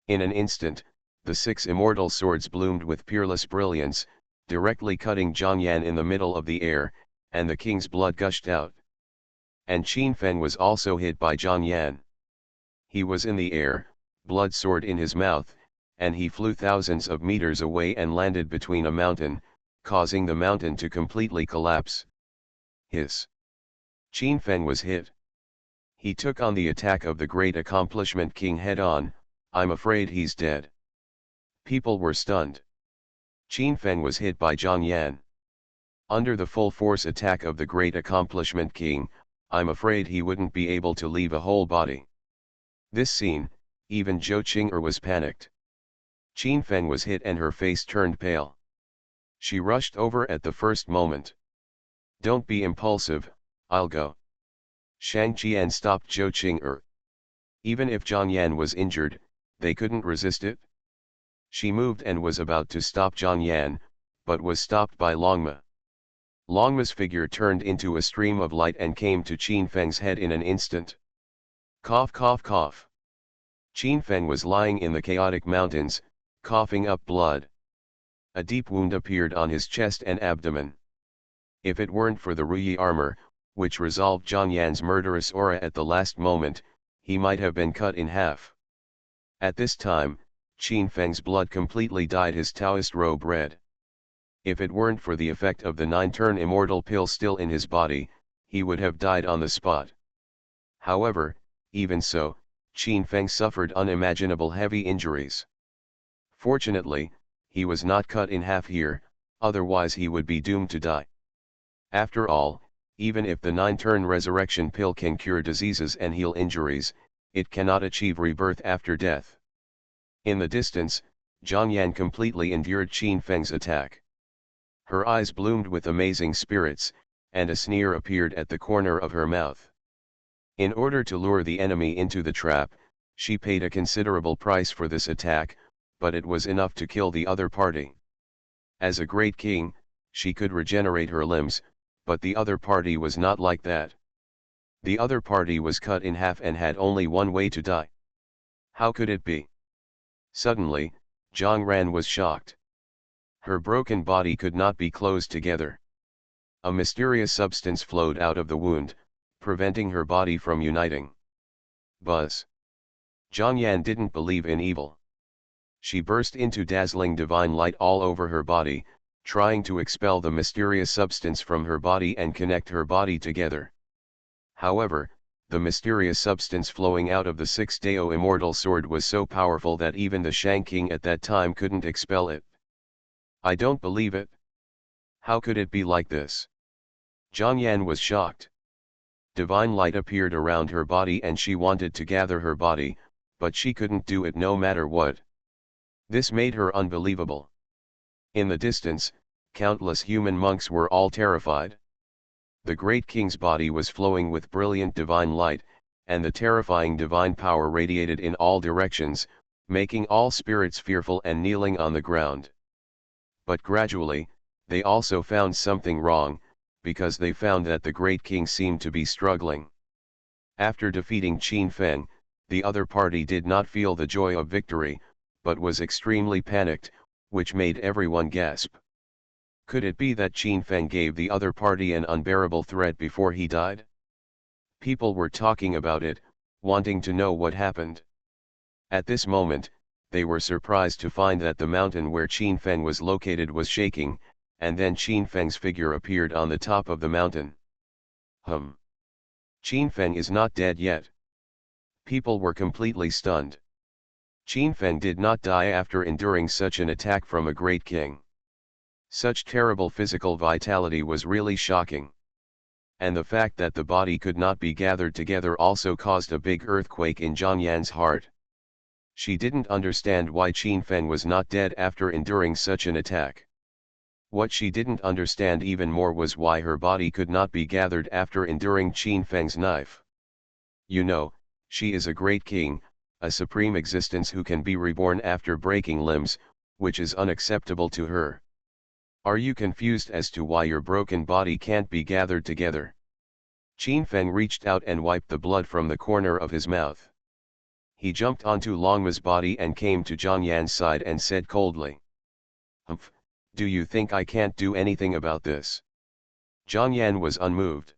In an instant, the 6 immortal swords bloomed with peerless brilliance, directly cutting Zhang Yan in the middle of the air, and the king's blood gushed out. And Qin Feng was also hit by Zhang Yan. He was in the air, blood sword in his mouth, and he flew thousands of meters away and landed between a mountain, causing the mountain to completely collapse. Hiss! Qin Feng was hit. He took on the attack of the great accomplishment king head-on. I'm afraid he's dead. People were stunned. Qin Feng was hit by Zhang Yan. Under the full force attack of the great accomplishment king, I'm afraid he wouldn't be able to leave a whole body. This scene, even Zhou Qing'er was panicked. Qin Feng was hit and her face turned pale. She rushed over at the first moment. Don't be impulsive, I'll go. Shang Qian stopped Zhou Qing'er. Even if Zhang Yan was injured, they couldn't resist it. She moved and was about to stop Zhang Yan, but was stopped by Longma. Longma's figure turned into a stream of light and came to Qin Feng's head in an instant. Cough cough cough. Qin Feng was lying in the chaotic mountains, coughing up blood. A deep wound appeared on his chest and abdomen. If it weren't for the Ruyi armor, which resolved Zhang Yan's murderous aura at the last moment, he might have been cut in half. At this time, Qin Feng's blood completely dyed his Taoist robe red. If it weren't for the effect of the 9-turn immortal pill still in his body, he would have died on the spot. However, even so, Qin Feng suffered unimaginable heavy injuries. Fortunately, he was not cut in half here, otherwise he would be doomed to die. After all, even if the 9-turn resurrection pill can cure diseases and heal injuries, it cannot achieve rebirth after death. In the distance, Zhang Yan completely endured Qin Feng's attack. Her eyes bloomed with amazing spirits, and a sneer appeared at the corner of her mouth. In order to lure the enemy into the trap, she paid a considerable price for this attack, but it was enough to kill the other party. As a great king, she could regenerate her limbs, but the other party was not like that. The other party was cut in half and had only one way to die. How could it be? Suddenly, Zhang Ran was shocked. Her broken body could not be closed together. A mysterious substance flowed out of the wound, preventing her body from uniting. Buzz! Zhang Yan didn't believe in evil. She burst into dazzling divine light all over her body, trying to expel the mysterious substance from her body and connect her body together. However, the mysterious substance flowing out of the 6-Dao immortal sword was so powerful that even the Shang King at that time couldn't expel it. I don't believe it. How could it be like this? Zhang Yan was shocked. Divine light appeared around her body and she wanted to gather her body, but she couldn't do it no matter what. This made her unbelievable. In the distance, countless human monks were all terrified. The great king's body was flowing with brilliant divine light, and the terrifying divine power radiated in all directions, making all spirits fearful and kneeling on the ground. But gradually, they also found something wrong, because they found that the great king seemed to be struggling. After defeating Qin Feng, the other party did not feel the joy of victory, but was extremely panicked, which made everyone gasp. Could it be that Qin Feng gave the other party an unbearable threat before he died? People were talking about it, wanting to know what happened. At this moment, they were surprised to find that the mountain where Qin Feng was located was shaking, and then Qin Feng's figure appeared on the top of the mountain. Qin Feng is not dead yet. People were completely stunned. Qin Feng did not die after enduring such an attack from a great king. Such terrible physical vitality was really shocking. And the fact that the body could not be gathered together also caused a big earthquake in Zhang Yan's heart. She didn't understand why Qin Feng was not dead after enduring such an attack. What she didn't understand even more was why her body could not be gathered after enduring Qin Feng's knife. You know, she is a great king, a supreme existence who can be reborn after breaking limbs, which is unacceptable to her. Are you confused as to why your broken body can't be gathered together? Qin Feng reached out and wiped the blood from the corner of his mouth. He jumped onto Longma's body and came to Zhang Yan's side and said coldly. Humph, do you think I can't do anything about this? Zhang Yan was unmoved.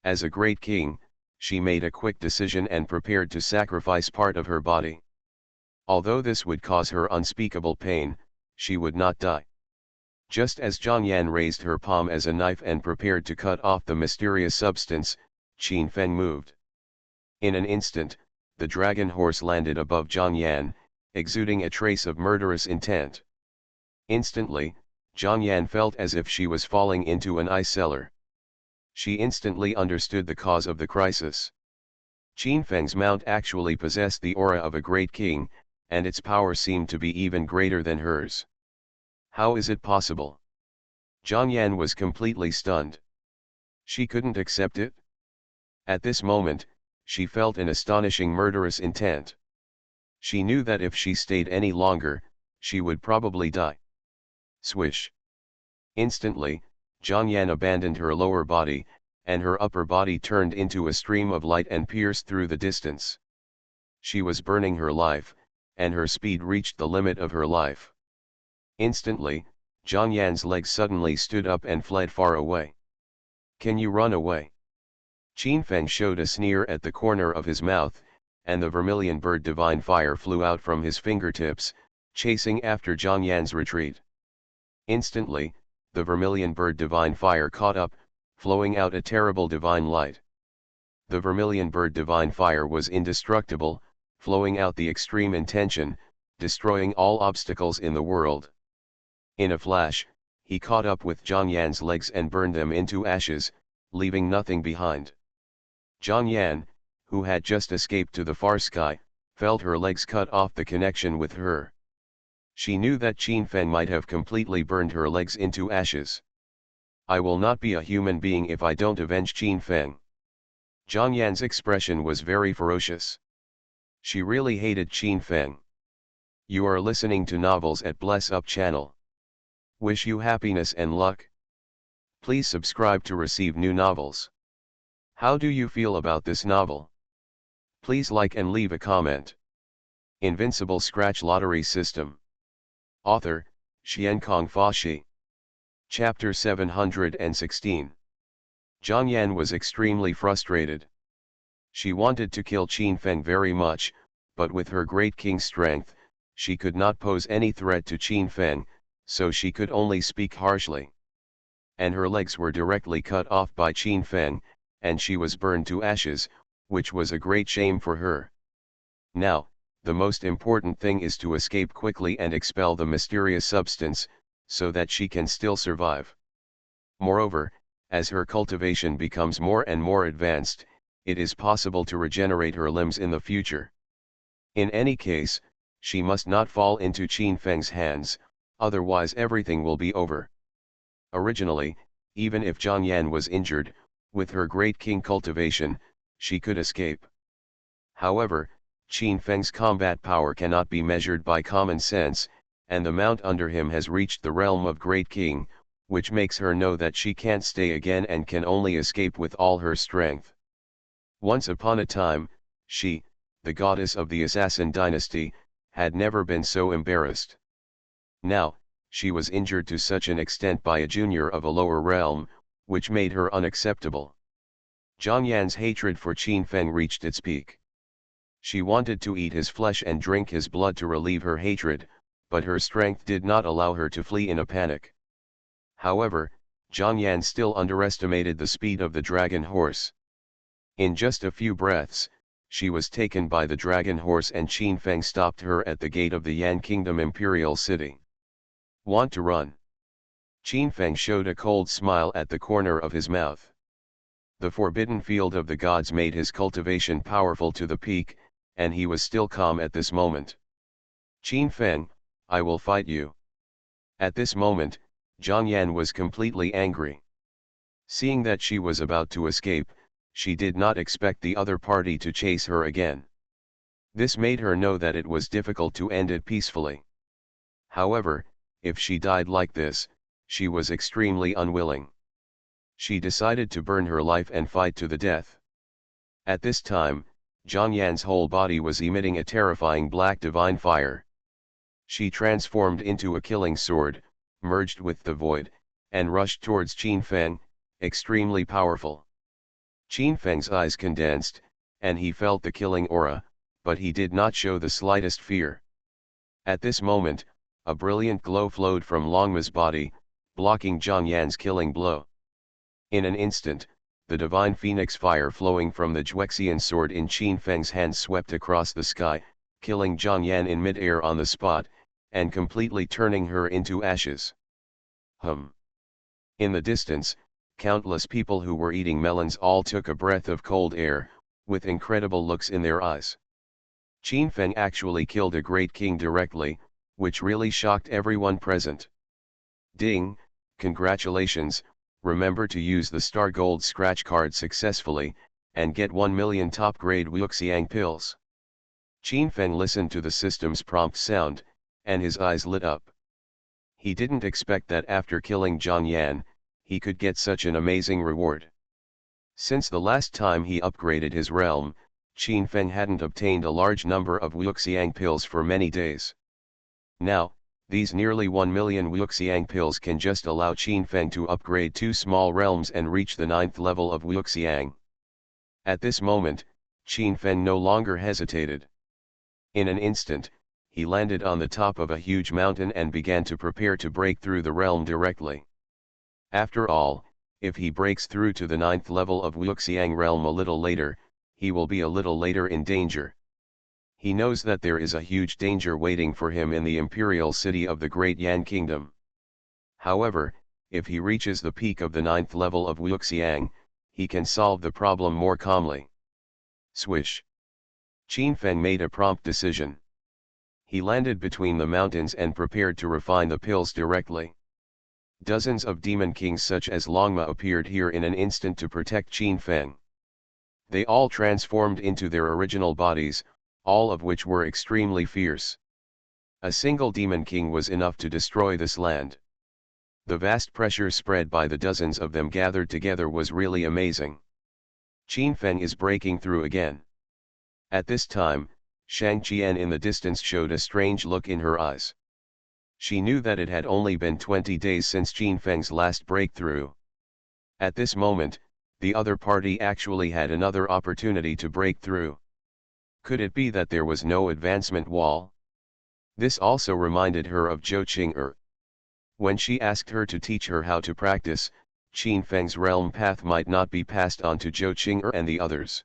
As a great king, she made a quick decision and prepared to sacrifice part of her body. Although this would cause her unspeakable pain, she would not die. Just as Zhang Yan raised her palm as a knife and prepared to cut off the mysterious substance, Qin Feng moved. In an instant, the dragon horse landed above Zhang Yan, exuding a trace of murderous intent. Instantly, Zhang Yan felt as if she was falling into an ice cellar. She instantly understood the cause of the crisis. Qin Feng's mount actually possessed the aura of a great king, and its power seemed to be even greater than hers. How is it possible? Zhang Yan was completely stunned. She couldn't accept it. At this moment, she felt an astonishing murderous intent. She knew that if she stayed any longer, she would probably die. Swish. Instantly, Zhang Yan abandoned her lower body, and her upper body turned into a stream of light and pierced through the distance. She was burning her life, and her speed reached the limit of her life. Instantly, Zhang Yan's legs suddenly stood up and fled far away. Can you run away? Qin Feng showed a sneer at the corner of his mouth, and the vermilion bird divine fire flew out from his fingertips, chasing after Zhang Yan's retreat. Instantly, the vermilion bird divine fire caught up, flowing out a terrible divine light. The vermilion bird divine fire was indestructible, flowing out the extreme intention, destroying all obstacles in the world. In a flash, he caught up with Zhang Yan's legs and burned them into ashes, leaving nothing behind. Zhang Yan, who had just escaped to the far sky, felt her legs cut off the connection with her. She knew that Qin Feng might have completely burned her legs into ashes. I will not be a human being if I don't avenge Qin Feng. Zhang Yan's expression was very ferocious. She really hated Qin Feng. You are listening to novels at Bless Up channel. Wish you happiness and luck. Please subscribe to receive new novels. How do you feel about this novel? Please like and leave a comment. Invincible Scratch Lottery System. Author, Xiankong Fashi. Chapter 716. Zhang Yan was extremely frustrated. She wanted to kill Qin Feng very much, but with her great king's strength, she could not pose any threat to Qin Feng, so she could only speak harshly. And her legs were directly cut off by Qin Feng, and she was burned to ashes, which was a great shame for her. Now, the most important thing is to escape quickly and expel the mysterious substance, so that she can still survive. Moreover, as her cultivation becomes more and more advanced, it is possible to regenerate her limbs in the future. In any case, she must not fall into Qin Feng's hands, otherwise everything will be over. Originally, even if Zhang Yan was injured, with her great king cultivation, she could escape. However, Qin Feng's combat power cannot be measured by common sense, and the mount under him has reached the realm of great king, which makes her know that she can't stay again and can only escape with all her strength. Once upon a time, she, the goddess of the assassin dynasty, had never been so embarrassed. Now, she was injured to such an extent by a junior of a lower realm, which made her unacceptable. Zhang Yan's hatred for Qin Feng reached its peak. She wanted to eat his flesh and drink his blood to relieve her hatred, but her strength did not allow her to flee in a panic. However, Zhang Yan still underestimated the speed of the dragon horse. In just a few breaths, she was taken by the dragon horse and Qin Feng stopped her at the gate of the Yan Kingdom Imperial City. Want to run? Qin Feng showed a cold smile at the corner of his mouth. The forbidden field of the gods made his cultivation powerful to the peak, and he was still calm at this moment. "Qin Feng, I will fight you." At this moment, Jiang Yan was completely angry. Seeing that she was about to escape, she did not expect the other party to chase her again. This made her know that it was difficult to end it peacefully. However, if she died like this, she was extremely unwilling. She decided to burn her life and fight to the death. At this time, Jiang Yan's whole body was emitting a terrifying black divine fire. She transformed into a killing sword, merged with the void, and rushed towards Qin Feng, extremely powerful. Qin Feng's eyes condensed, and he felt the killing aura, but he did not show the slightest fear. At this moment, a brilliant glow flowed from Longma's body, blocking Jiang Yan's killing blow. In an instant, the divine phoenix fire flowing from the Juexian sword in Qin Feng's hand swept across the sky, killing Jiang Yan in mid-air on the spot, and completely turning her into ashes. In the distance, countless people who were eating melons all took a breath of cold air, with incredible looks in their eyes. Qin Feng actually killed a great king directly, which really shocked everyone present. Ding, congratulations, remember to use the Star Gold scratch card successfully, and get 1 million top-grade Wuxiang pills. Qin Feng listened to the system's prompt sound, and his eyes lit up. He didn't expect that after killing Jiang Yan, he could get such an amazing reward. Since the last time he upgraded his realm, Qin Feng hadn't obtained a large number of Wuxiang pills for many days. Now, these nearly 1 million Wuxiang pills can just allow Qin Feng to upgrade 2 small realms and reach the 9th level of Wuxiang. At this moment, Qin Feng no longer hesitated. In an instant, he landed on the top of a huge mountain and began to prepare to break through the realm directly. After all, if he breaks through to the 9th level of Wuxiang realm a little later, he will be a little later in danger. He knows that there is a huge danger waiting for him in the imperial city of the Great Yan Kingdom. However, if he reaches the peak of the 9th level of Wuxiang, he can solve the problem more calmly. Swish! Qin Feng made a prompt decision. He landed between the mountains and prepared to refine the pills directly. Dozens of demon kings such as Longma appeared here in an instant to protect Qin Feng. They all transformed into their original bodies, all of which were extremely fierce. A single demon king was enough to destroy this land. The vast pressure spread by the dozens of them gathered together was really amazing. Qin Feng is breaking through again. At this time, Shang Qian in the distance showed a strange look in her eyes. She knew that it had only been 20 days since Qin Feng's last breakthrough. At this moment, the other party actually had another opportunity to break through. Could it be that there was no advancement wall? This also reminded her of Zhou Qing'er. When she asked her to teach her how to practice, Qin Feng's realm path might not be passed on to Zhou Qing'er and the others.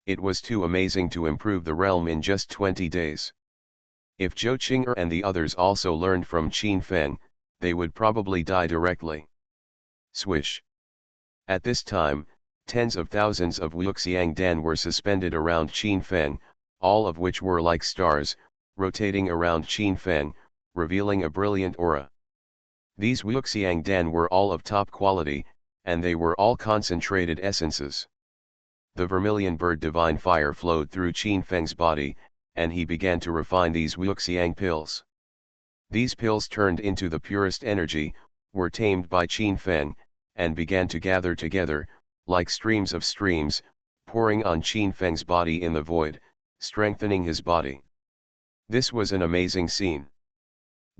It was too amazing to improve the realm in just 20 days. If Zhou Qing'er and the others also learned from Qin Feng, they would probably die directly. Swish! At this time, tens of thousands of Wuxiang Dan were suspended around Qin Feng, all of which were like stars, rotating around Qin Feng, revealing a brilliant aura. These Wuxiang Dan were all of top quality, and they were all concentrated essences. The vermilion bird divine fire flowed through Qin Feng's body, and he began to refine these Wuxiang pills. These pills turned into the purest energy, were tamed by Qin Feng, and began to gather together, like streams of streams, pouring on Qin Feng's body in the void, strengthening his body. This was an amazing scene.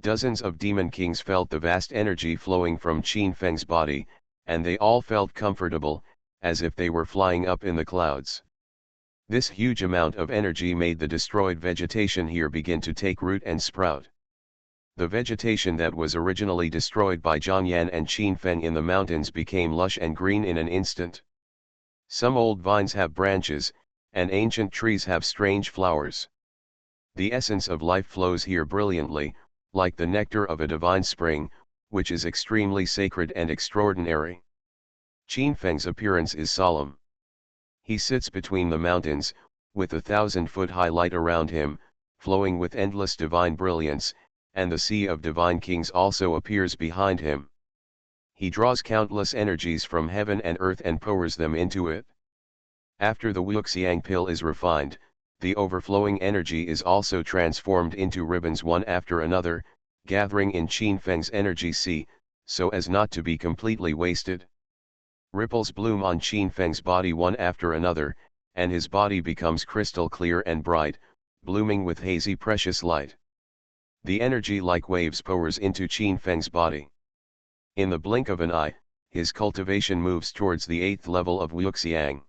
Dozens of demon kings felt the vast energy flowing from Qin Feng's body, and they all felt comfortable, as if they were flying up in the clouds. This huge amount of energy made the destroyed vegetation here begin to take root and sprout. The vegetation that was originally destroyed by Jiang Yan and Qin Feng in the mountains became lush and green in an instant. Some old vines have branches, and ancient trees have strange flowers. The essence of life flows here brilliantly, like the nectar of a divine spring, which is extremely sacred and extraordinary. Qin Feng's appearance is solemn. He sits between the mountains, with 1,000-foot-high light around him, flowing with endless divine brilliance, and the sea of divine kings also appears behind him. He draws countless energies from heaven and earth and pours them into it. After the Wuxiang pill is refined, the overflowing energy is also transformed into ribbons one after another, gathering in Qin Feng's energy sea, so as not to be completely wasted. Ripples bloom on Qin Feng's body one after another, and his body becomes crystal clear and bright, blooming with hazy precious light. The energy like waves pours into Qin Feng's body. In the blink of an eye, his cultivation moves towards the 8th level of Wuxiang.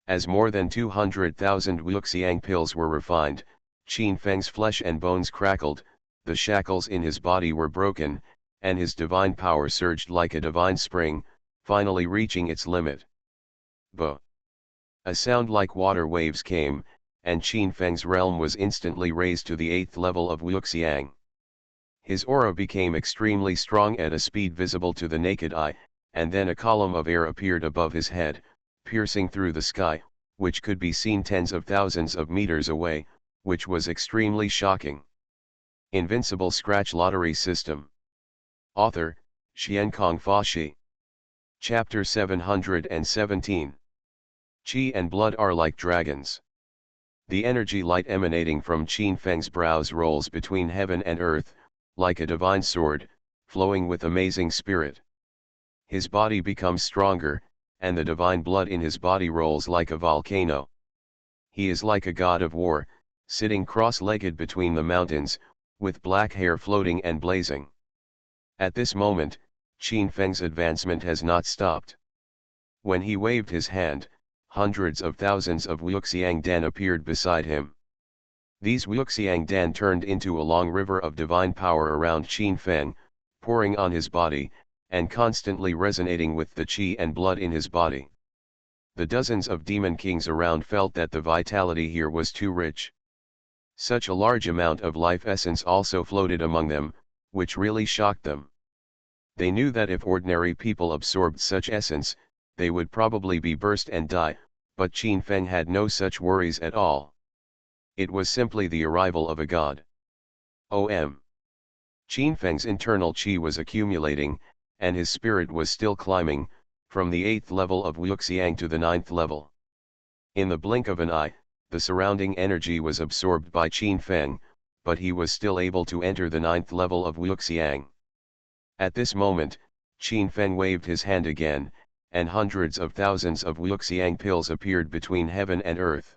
As more than 200,000 Wuxiang pills were refined, Qin Feng's flesh and bones crackled, the shackles in his body were broken, and his divine power surged like a divine spring, finally reaching its limit. Bo! A sound like water waves came, and Qin Feng's realm was instantly raised to the 8th level of Wuxiang. His aura became extremely strong at a speed visible to the naked eye, and then a column of air appeared above his head, piercing through the sky, which could be seen tens of thousands of meters away, which was extremely shocking. Invincible Scratch Lottery System. Author, Xiankong Fashi. Chapter 717. Qi and blood are like dragons. The energy light emanating from Qin Feng's brows rolls between heaven and earth, like a divine sword, flowing with amazing spirit. His body becomes stronger, and the divine blood in his body rolls like a volcano. He is like a god of war, sitting cross-legged between the mountains, with black hair floating and blazing. At this moment, Qin Feng's advancement has not stopped. When he waved his hand, hundreds of thousands of Wuxiang Dan appeared beside him. These Wuxiang Dan turned into a long river of divine power around Qin Feng, pouring on his body, and constantly resonating with the qi and blood in his body. The dozens of demon kings around felt that the vitality here was too rich. Such a large amount of life essence also floated among them, which really shocked them. They knew that if ordinary people absorbed such essence, they would probably be burst and die, but Qin Feng had no such worries at all. It was simply the arrival of a god. Qin Feng's internal qi was accumulating, and his spirit was still climbing, from the 8th level of Wuxiang to the 9th level. In the blink of an eye, the surrounding energy was absorbed by Qin Feng, but he was still able to enter the 9th level of Wuxiang. At this moment, Qin Feng waved his hand again, and hundreds of thousands of Wuxiang pills appeared between heaven and earth.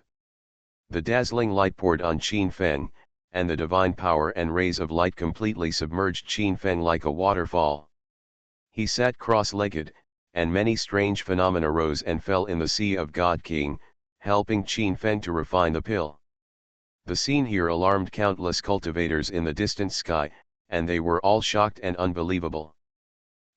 The dazzling light poured on Qin Feng, and the divine power and rays of light completely submerged Qin Feng like a waterfall. He sat cross-legged, and many strange phenomena rose and fell in the sea of God King, helping Qin Feng to refine the pill. The scene here alarmed countless cultivators in the distant sky, and they were all shocked and unbelievable.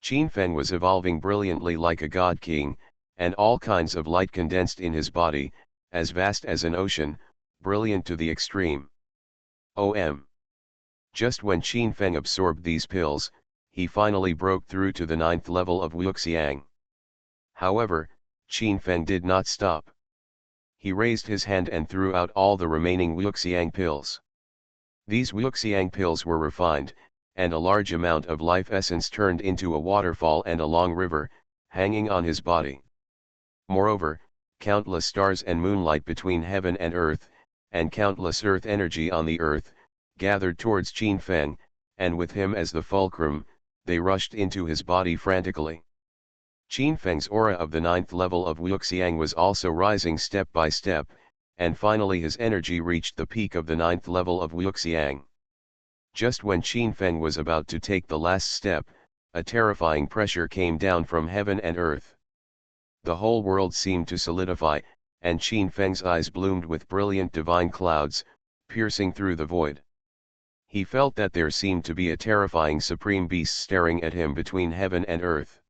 Qin Feng was evolving brilliantly like a God King, and all kinds of light condensed in his body, as vast as an ocean, brilliant to the extreme. Just when Qin Feng absorbed these pills, he finally broke through to the 9th level of Wuxiang. However, Qin Feng did not stop. He raised his hand and threw out all the remaining Wuxiang pills. These Wuxiang pills were refined, and a large amount of life essence turned into a waterfall and a long river, hanging on his body. Moreover, countless stars and moonlight between heaven and earth, and countless earth energy on the earth, gathered towards Qin Feng, and with him as the fulcrum, they rushed into his body frantically. Qin Feng's aura of the 9th level of Wuxiang was also rising step by step, and finally his energy reached the peak of the 9th level of Wuxiang. Just when Qin Feng was about to take the last step, a terrifying pressure came down from heaven and earth. The whole world seemed to solidify, and Qin Feng's eyes bloomed with brilliant divine clouds, piercing through the void. He felt that there seemed to be a terrifying supreme beast staring at him between heaven and earth.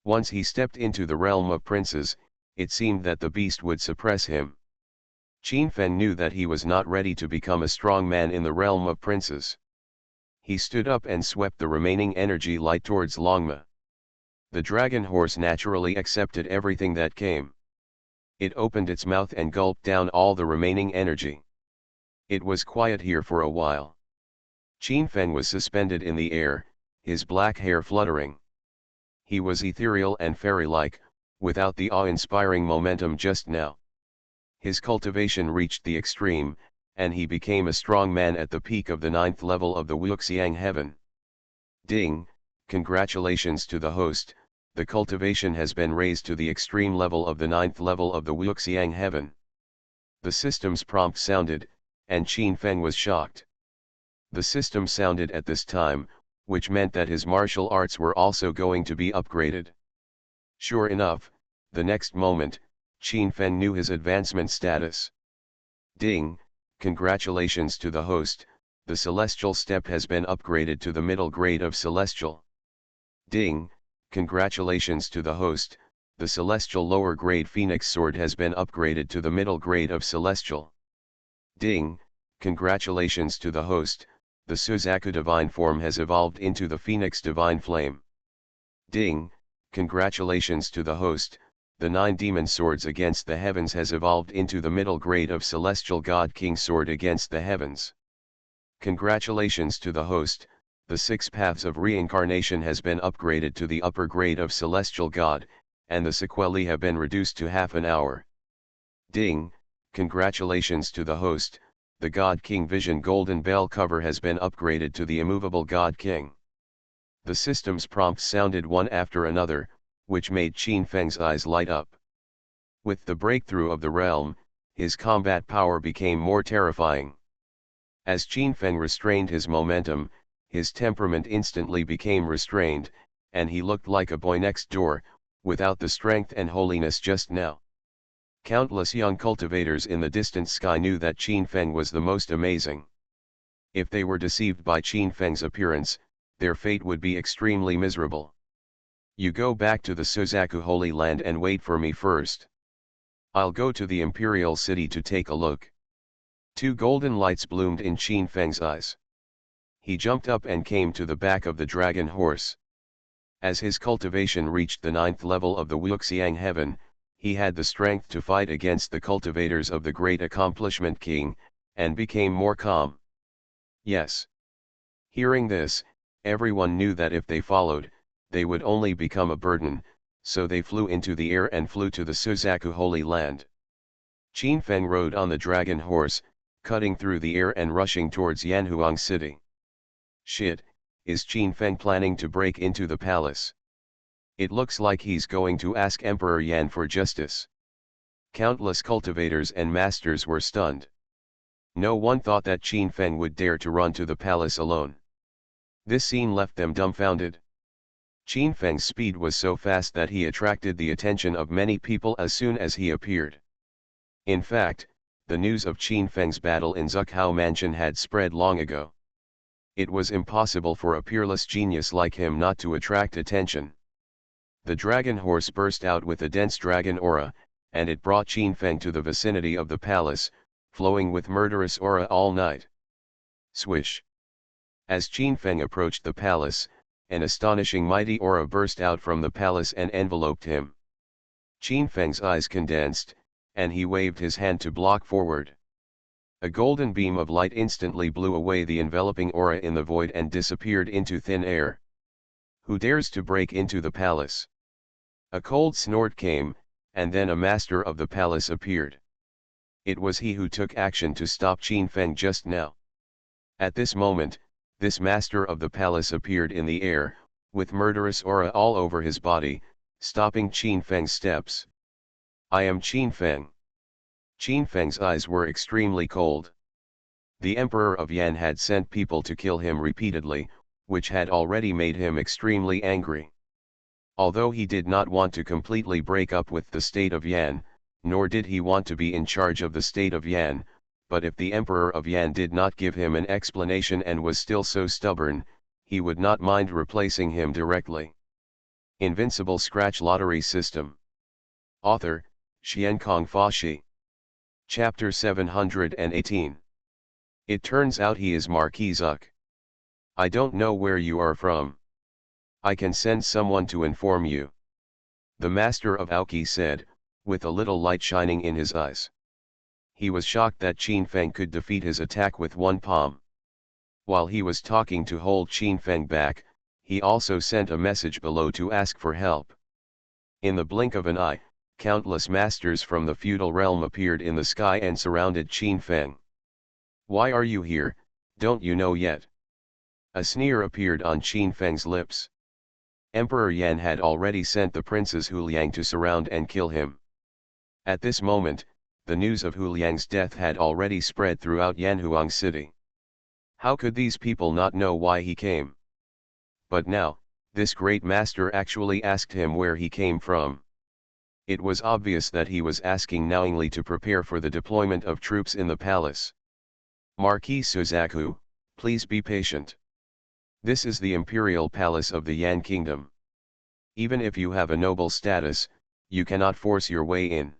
Once he stepped into the realm of princes, it seemed that the beast would suppress him. Qin Feng knew that he was not ready to become a strong man in the realm of princes. He stood up and swept the remaining energy light towards Longma. The dragon horse naturally accepted everything that came. It opened its mouth and gulped down all the remaining energy. It was quiet here for a while. Qin Feng was suspended in the air, his black hair fluttering. He was ethereal and fairy-like, without the awe-inspiring momentum just now. His cultivation reached the extreme, and he became a strong man at the peak of the 9th level of the Wuxiang heaven. Ding, congratulations to the host, the cultivation has been raised to the extreme level of the 9th level of the Wuxiang heaven. The system's prompt sounded, and Qin Feng was shocked. The system sounded at this time, which meant that his martial arts were also going to be upgraded. Sure enough, the next moment, Qin Feng knew his advancement status. Ding, congratulations to the host, the celestial step has been upgraded to the middle grade of celestial. Ding, congratulations to the host, the celestial lower grade phoenix sword has been upgraded to the middle grade of celestial. Ding, congratulations to the host, the Suzaku divine form has evolved into the phoenix divine flame. Ding, congratulations to the host, the 9 demon swords against the heavens has evolved into the middle grade of celestial god king sword against the heavens. Congratulations to the host, the 6 paths of reincarnation has been upgraded to the upper grade of celestial god, and the sequelae have been reduced to half an hour. Ding, congratulations to the host, the God King Vision golden bell cover has been upgraded to the immovable God King. The system's prompts sounded one after another, which made Qin Feng's eyes light up. With the breakthrough of the realm, his combat power became more terrifying. As Qin Feng restrained his momentum, his temperament instantly became restrained, and he looked like a boy next door, without the strength and holiness just now. Countless young cultivators in the distant sky knew that Qin Feng was the most amazing. If they were deceived by Qin Feng's appearance, their fate would be extremely miserable. You go back to the Suzaku Holy Land and wait for me first. I'll go to the Imperial City to take a look. 2 golden lights bloomed in Qin Feng's eyes. He jumped up and came to the back of the dragon horse. As his cultivation reached the 9th level of the Wuxiang heaven, he had the strength to fight against the cultivators of the Great Accomplishment King, and became more calm. Yes. Hearing this, everyone knew that if they followed, they would only become a burden, so they flew into the air and flew to the Suzaku Holy Land. Qin Feng rode on the dragon horse, cutting through the air and rushing towards Yanhuang City. Shit, is Qin Feng planning to break into the palace? It looks like he's going to ask Emperor Yan for justice. Countless cultivators and masters were stunned. No one thought that Qin Feng would dare to run to the palace alone. This scene left them dumbfounded. Qin Feng's speed was so fast that he attracted the attention of many people as soon as he appeared. In fact, the news of Qin Feng's battle in Zukhao Mansion had spread long ago. It was impossible for a peerless genius like him not to attract attention. The dragon horse burst out with a dense dragon aura, and it brought Qin Feng to the vicinity of the palace, flowing with murderous aura all night. Swish! As Qin Feng approached the palace, an astonishing mighty aura burst out from the palace and enveloped him. Qin Feng's eyes condensed, and he waved his hand to block forward. A golden beam of light instantly blew away the enveloping aura in the void and disappeared into thin air. Who dares to break into the palace? A cold snort came, and then a master of the palace appeared. It was he who took action to stop Qin Feng just now. At this moment, this master of the palace appeared in the air, with murderous aura all over his body, stopping Qin Feng's steps. I am Qin Feng. Qin Feng's eyes were extremely cold. The Emperor of Yan had sent people to kill him repeatedly, which had already made him extremely angry. Although he did not want to completely break up with the state of Yan, nor did he want to be in charge of the state of Yan, but if the Emperor of Yan did not give him an explanation and was still so stubborn, he would not mind replacing him directly. Invincible Scratch Lottery System. Author, Xiankong Fashi. Chapter 718. It turns out he is Marquis Zuck. I don't know where you are from. I can send someone to inform you. The master of Aoki said, with a little light shining in his eyes. He was shocked that Qin Feng could defeat his attack with one palm. While he was talking to hold Qin Feng back, he also sent a message below to ask for help. In the blink of an eye, countless masters from the feudal realm appeared in the sky and surrounded Qin Feng. "Why are you here, don't you know yet?" A sneer appeared on Qin Feng's lips. Emperor Yan had already sent the princes Hu Liang to surround and kill him. At this moment, the news of Hu Liang's death had already spread throughout Yanhuang city. How could these people not know why he came? But now, this great master actually asked him where he came from. It was obvious that he was asking knowingly to prepare for the deployment of troops in the palace. "Marquis Suzaku, please be patient. This is the imperial palace of the Yan kingdom. Even if you have a noble status, you cannot force your way in.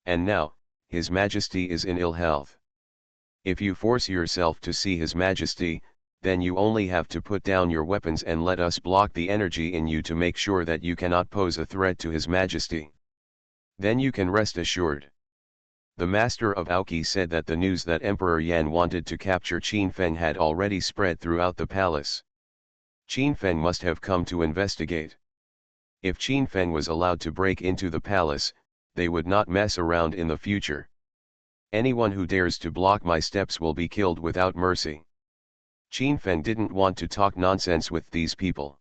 And now, His Majesty is in ill health. If you force yourself to see His Majesty, then you only have to put down your weapons and let us block the energy in you to make sure that you cannot pose a threat to His Majesty. Then you can rest assured." The master of Aoki said that the news that Emperor Yan wanted to capture Qin Feng had already spread throughout the palace. Qin Feng must have come to investigate. If Qin Feng was allowed to break into the palace, they would not mess around in the future. "Anyone who dares to block my steps will be killed without mercy." Qin Feng didn't want to talk nonsense with these people.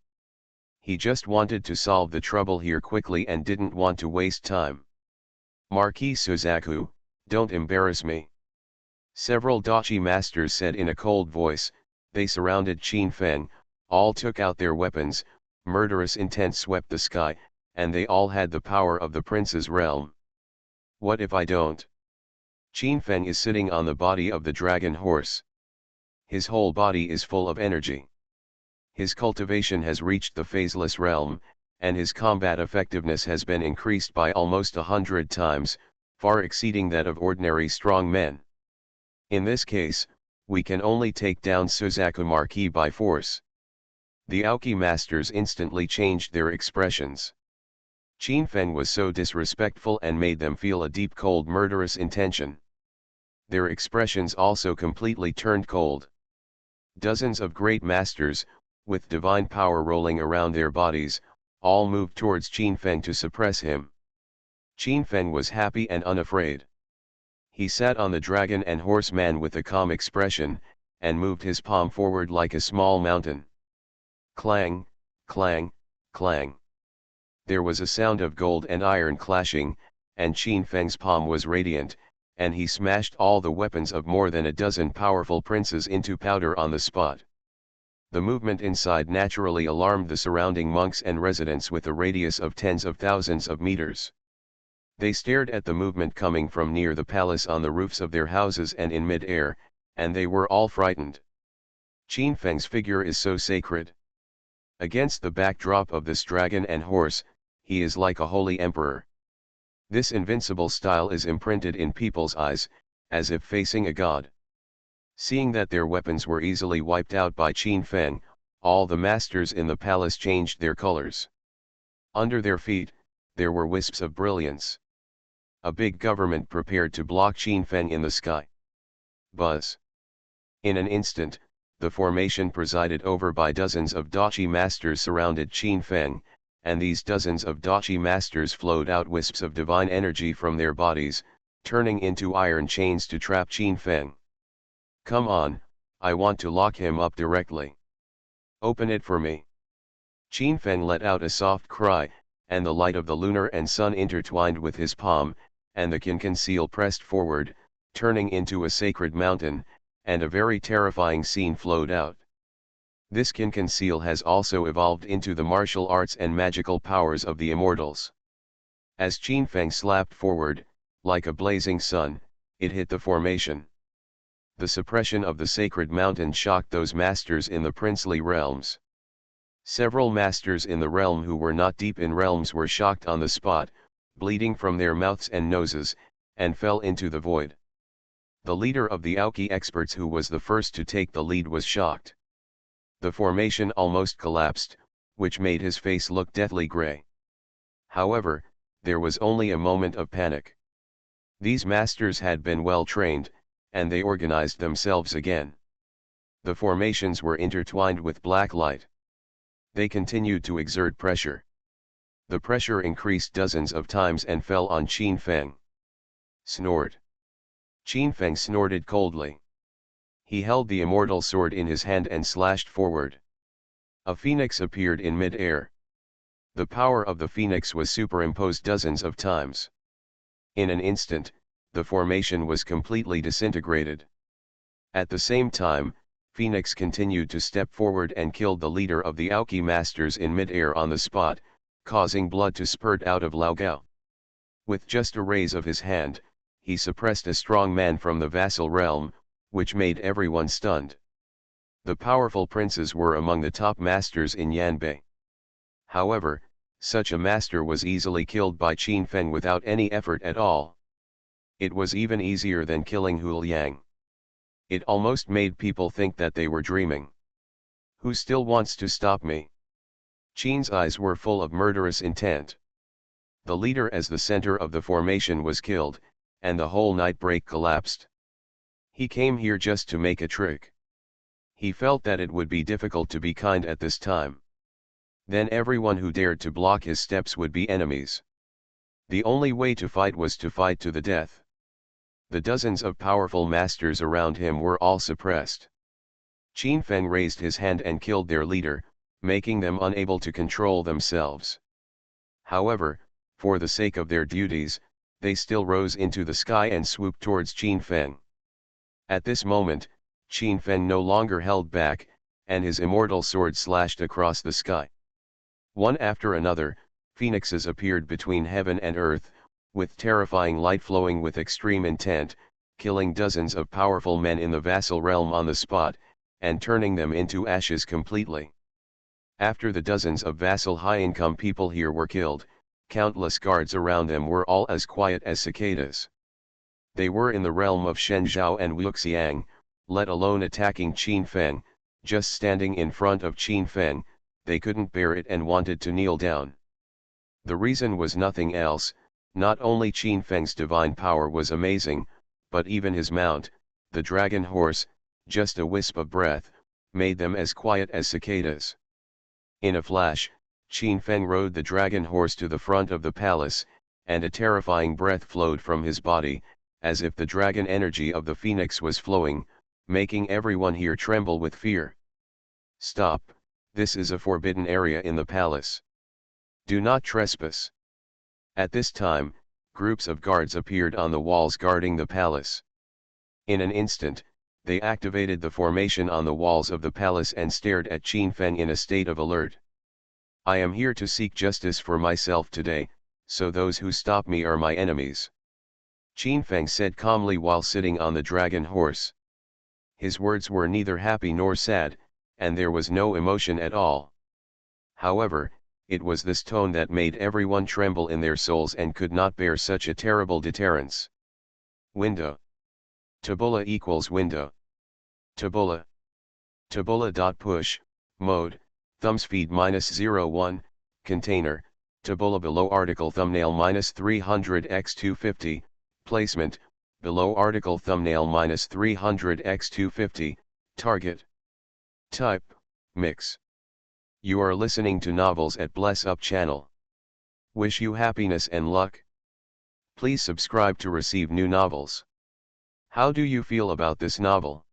He just wanted to solve the trouble here quickly and didn't want to waste time. "Marquis Suzaku, don't embarrass me." Several Dachi masters said in a cold voice. They surrounded Qin Feng, all took out their weapons, murderous intent swept the sky, and they all had the power of the prince's realm. "What if I don't?" Qin Feng is sitting on the body of the dragon horse. His whole body is full of energy. His cultivation has reached the phaseless realm, and his combat effectiveness has been increased by almost 100 times, far exceeding that of ordinary strong men. In this case, we can only take down Suzaku Marquis by force. The Aoki masters instantly changed their expressions. Qin Feng was so disrespectful and made them feel a deep cold murderous intention. Their expressions also completely turned cold. Dozens of great masters, with divine power rolling around their bodies, all moved towards Qin Feng to suppress him. Qin Feng was happy and unafraid. He sat on the dragon and horseman with a calm expression, and moved his palm forward like a small mountain. Clang, clang, clang. There was a sound of gold and iron clashing, and Qin Feng's palm was radiant, and he smashed all the weapons of more than a dozen powerful princes into powder on the spot. The movement inside naturally alarmed the surrounding monks and residents with a radius of tens of thousands of meters. They stared at the movement coming from near the palace on the roofs of their houses and in mid-air, and they were all frightened. Qin Feng's figure is so sacred. Against the backdrop of this dragon and horse, he is like a holy emperor. This invincible style is imprinted in people's eyes, as if facing a god. Seeing that their weapons were easily wiped out by Qin Feng, all the masters in the palace changed their colors. Under their feet, there were wisps of brilliance. A big government prepared to block Qin Feng in the sky. Buzz. In an instant, the formation presided over by dozens of Dachi masters surrounded Qin Feng, and these dozens of Dachi masters flowed out wisps of divine energy from their bodies, turning into iron chains to trap Qin Feng. "Come on, I want to lock him up directly. Open it for me." Qin Feng let out a soft cry, and the light of the lunar and sun intertwined with his palm, and the Qinkan seal pressed forward, turning into a sacred mountain, and a very terrifying scene flowed out. This Qinkan seal has also evolved into the martial arts and magical powers of the immortals. As Qin Feng slapped forward, like a blazing sun, it hit the formation. The suppression of the sacred mountain shocked those masters in the princely realms. Several masters in the realm who were not deep in realms were shocked on the spot, bleeding from their mouths and noses, and fell into the void. The leader of the Aoki experts, who was the first to take the lead, was shocked. The formation almost collapsed, which made his face look deathly gray. However, there was only a moment of panic. These masters had been well trained, and they organized themselves again. The formations were intertwined with black light. They continued to exert pressure. The pressure increased dozens of times and fell on Qin Feng. Snort. Qin Feng snorted coldly. He held the immortal sword in his hand and slashed forward. A phoenix appeared in mid-air. The power of the phoenix was superimposed dozens of times. In an instant, the formation was completely disintegrated. At the same time, Phoenix continued to step forward and killed the leader of the Aoki masters in mid-air on the spot, causing blood to spurt out of Lao Gao. With just a raise of his hand, he suppressed a strong man from the vassal realm, which made everyone stunned. The powerful princes were among the top masters in Yanbei. However, such a master was easily killed by Qin Feng without any effort at all. It was even easier than killing Hu Liang. It almost made people think that they were dreaming. Who still wants to stop me? Qin's eyes were full of murderous intent. The leader as the center of the formation was killed, and the whole night break collapsed. He came here just to make a trick. He felt that it would be difficult to be kind at this time. Then everyone who dared to block his steps would be enemies. The only way to fight was to fight to the death. The dozens of powerful masters around him were all suppressed. Qin Feng raised his hand and killed their leader, making them unable to control themselves. However, for the sake of their duties, they still rose into the sky and swooped towards Qin Feng. At this moment, Qin Feng no longer held back, and his immortal sword slashed across the sky. One after another, phoenixes appeared between heaven and earth, with terrifying light flowing with extreme intent, killing dozens of powerful men in the vassal realm on the spot, and turning them into ashes completely. After the dozens of vassal high-income people here were killed, countless guards around them were all as quiet as cicadas. They were in the realm of Shenzhou and Wuxiang, let alone attacking Qin Feng. Just standing in front of Qin Feng, they couldn't bear it and wanted to kneel down. The reason was nothing else. Not only Qin Feng's divine power was amazing, but even his mount, the dragon horse, just a wisp of breath, made them as quiet as cicadas. In a flash, Qin Feng rode the dragon horse to the front of the palace, and a terrifying breath flowed from his body, as if the dragon energy of the phoenix was flowing, making everyone here tremble with fear. Stop, this is a forbidden area in the palace. Do not trespass. At this time, groups of guards appeared on the walls guarding the palace. In an instant, they activated the formation on the walls of the palace and stared at Qin Feng in a state of alert. I am here to seek justice for myself today, so those who stop me are my enemies. Qin Feng said calmly while sitting on the dragon horse. His words were neither happy nor sad, and there was no emotion at all. However, it was this tone that made everyone tremble in their souls and could not bear such a terrible deterrence. Window. Tabula equals window. Tabula. Tabula.push, mode, thumbspeed -01, container, tabula below article thumbnail -300x250, placement, below article thumbnail -300x250, target. Type, mix. You are listening to Novels at Bless Up channel. Wish you happiness and luck. Please subscribe to receive new novels. How do you feel about this novel?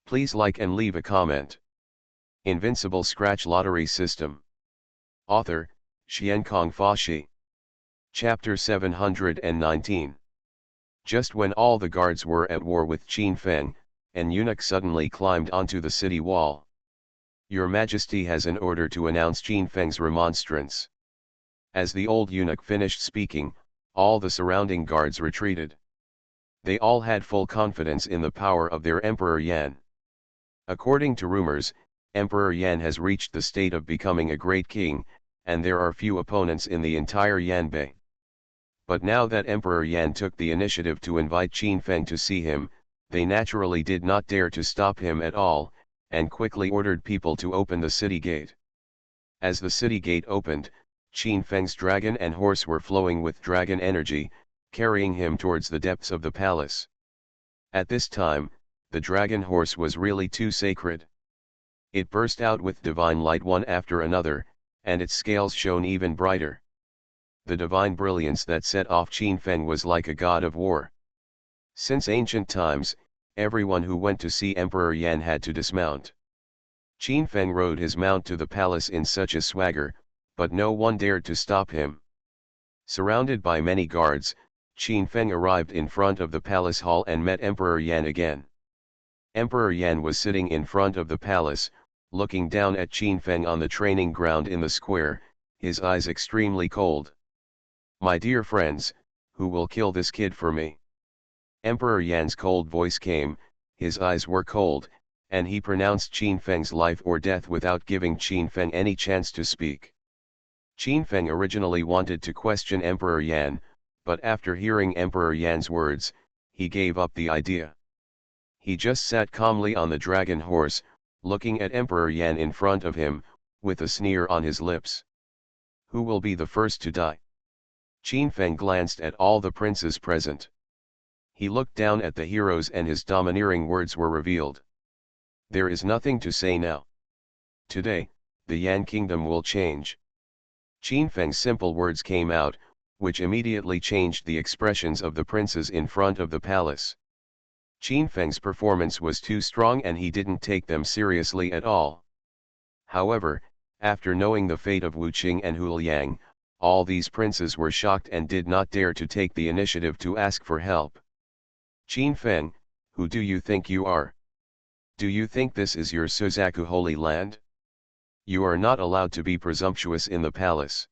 Please like and leave a comment. Invincible Scratch Lottery System. Author, Xiankong Fashi. Chapter 719. Just when all the guards were at war with Qin Feng, an eunuch suddenly climbed onto the city wall. Your Majesty has an order to announce Qin Feng's remonstrance. As the old eunuch finished speaking, all the surrounding guards retreated. They all had full confidence in the power of their Emperor Yan. According to rumors, Emperor Yan has reached the state of becoming a great king, and there are few opponents in the entire Yanbei. But now that Emperor Yan took the initiative to invite Qin Feng to see him, they naturally did not dare to stop him at all, and quickly ordered people to open the city gate. As the city gate opened, Qin Feng's dragon and horse were flowing with dragon energy, carrying him towards the depths of the palace. At this time, the dragon horse was really too sacred. It burst out with divine light one after another, and its scales shone even brighter. The divine brilliance that set off Qin Feng was like a god of war. Since ancient times, everyone who went to see Emperor Yan had to dismount. Qin Feng rode his mount to the palace in such a swagger, but no one dared to stop him. Surrounded by many guards, Qin Feng arrived in front of the palace hall and met Emperor Yan again. Emperor Yan was sitting in front of the palace, looking down at Qin Feng on the training ground in the square, his eyes extremely cold. "My dear friends, who will kill this kid for me?" Emperor Yan's cold voice came, his eyes were cold, and he pronounced Qin Feng's life or death without giving Qin Feng any chance to speak. Qin Feng originally wanted to question Emperor Yan, but after hearing Emperor Yan's words, he gave up the idea. He just sat calmly on the dragon horse, looking at Emperor Yan in front of him, with a sneer on his lips. "Who will be the first to die?" Qin Feng glanced at all the princes present. He looked down at the heroes and his domineering words were revealed. "There is nothing to say now. Today, the Yan kingdom will change." Qin Feng's simple words came out, which immediately changed the expressions of the princes in front of the palace. Qin Feng's performance was too strong and he didn't take them seriously at all. However, after knowing the fate of Wu Qing and Hu Liang, all these princes were shocked and did not dare to take the initiative to ask for help. "Qin Feng, who do you think you are? Do you think this is your Suzaku Holy Land? You are not allowed to be presumptuous in the palace."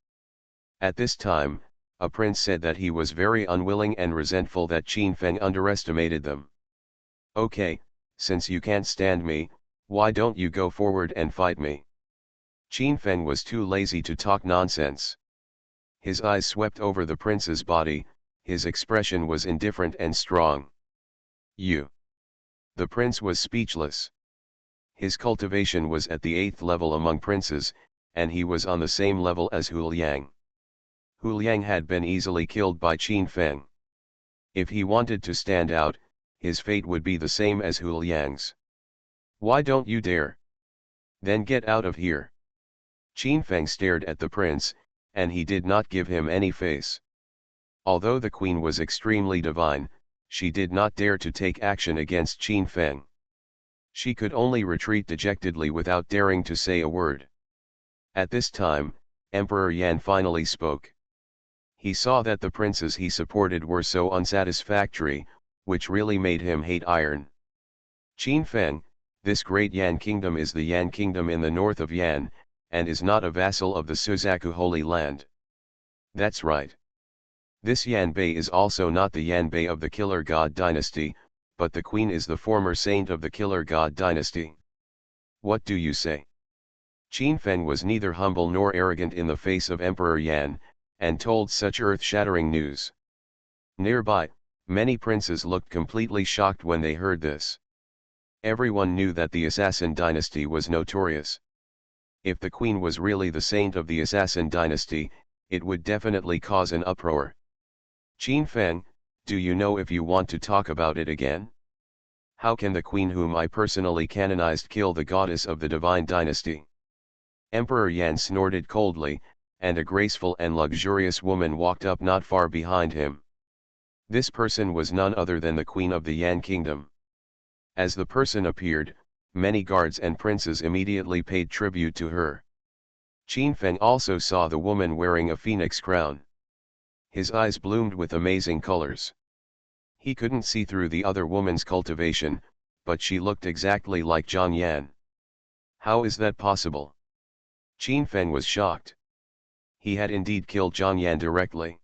At this time, a prince said that he was very unwilling and resentful that Qin Feng underestimated them. "Okay, since you can't stand me, why don't you go forward and fight me?" Qin Feng was too lazy to talk nonsense. His eyes swept over the prince's body, his expression was indifferent and strong. "You." The prince was speechless. His cultivation was at the 8th level among princes, and he was on the same level as Hu Liang. Hu Liang had been easily killed by Qin Feng. If he wanted to stand out, his fate would be the same as Hu Liang's. "Why don't you dare? Then get out of here." Qin Feng stared at the prince, and he did not give him any face. Although the queen was extremely divine, she did not dare to take action against Qin Feng. She could only retreat dejectedly without daring to say a word. At this time, Emperor Yan finally spoke. He saw that the princes he supported were so unsatisfactory, which really made him hate iron. "Qin Feng, this great Yan kingdom is the Yan kingdom in the north of Yan, and is not a vassal of the Suzaku Holy Land." "That's right. This Yan Bei is also not the Yan Bei of the Killer God dynasty, but the queen is the former saint of the Killer God dynasty. What do you say?" Qin Feng was neither humble nor arrogant in the face of Emperor Yan, and told such earth-shattering news. Nearby, many princes looked completely shocked when they heard this. Everyone knew that the Assassin dynasty was notorious. If the queen was really the saint of the Assassin dynasty, it would definitely cause an uproar. "Qin Feng, do you know if you want to talk about it again? How can the queen whom I personally canonized kill the goddess of the divine dynasty?" Emperor Yan snorted coldly, and a graceful and luxurious woman walked up not far behind him. This person was none other than the queen of the Yan kingdom. As the person appeared, many guards and princes immediately paid tribute to her. Qin Feng also saw the woman wearing a phoenix crown. His eyes bloomed with amazing colors. He couldn't see through the other woman's cultivation, but she looked exactly like Zhang Yan. How is that possible? Qin Feng was shocked. He had indeed killed Zhang Yan directly.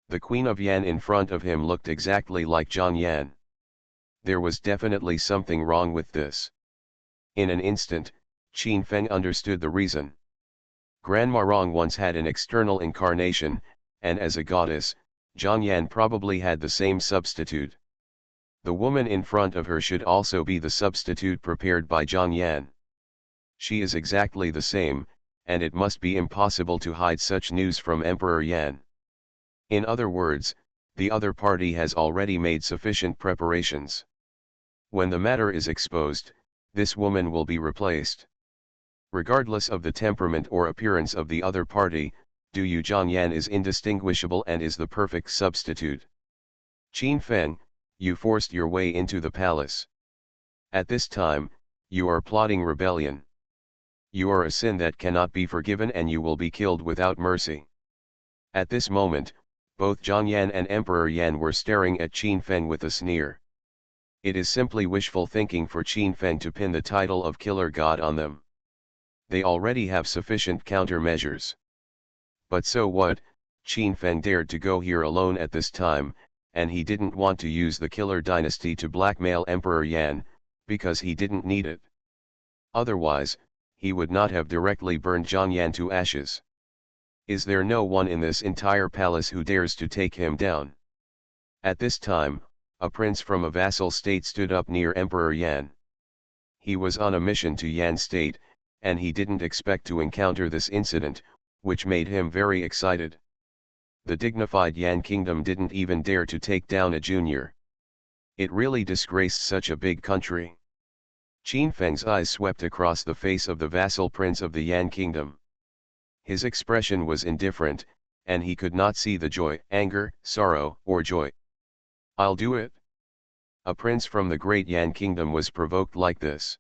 The Queen of Yan in front of him looked exactly like Zhang Yan. There was definitely something wrong with this. In an instant, Qin Feng understood the reason. Grandma Rong once had an external incarnation, and as a goddess, Zhang Yan probably had the same substitute. The woman in front of her should also be the substitute prepared by Zhang Yan. She is exactly the same, and it must be impossible to hide such news from Emperor Yan. In other words, the other party has already made sufficient preparations. When the matter is exposed, this woman will be replaced. Regardless of the temperament or appearance of the other party, Du Yu Zhangyan is indistinguishable and is the perfect substitute. Qin Feng, you forced your way into the palace. At this time, you are plotting rebellion. You are a sin that cannot be forgiven and you will be killed without mercy. At this moment, both Zhang Yan and Emperor Yan were staring at Qin Feng with a sneer. It is simply wishful thinking for Qin Feng to pin the title of killer god on them. They already have sufficient countermeasures. But so what, Qin Feng dared to go here alone at this time, and he didn't want to use the killer dynasty to blackmail Emperor Yan, because he didn't need it. Otherwise, he would not have directly burned Zhang Yan to ashes. Is there no one in this entire palace who dares to take him down? At this time, a prince from a vassal state stood up near Emperor Yan. He was on a mission to Yan state, and he didn't expect to encounter this incident, which made him very excited. The dignified Yan kingdom didn't even dare to take down a junior. It really disgraced such a big country. Qin Feng's eyes swept across the face of the vassal prince of the Yan kingdom. His expression was indifferent, and he could not see the joy, anger, sorrow, or joy. I'll do it. A prince from the great Yan kingdom was provoked like this.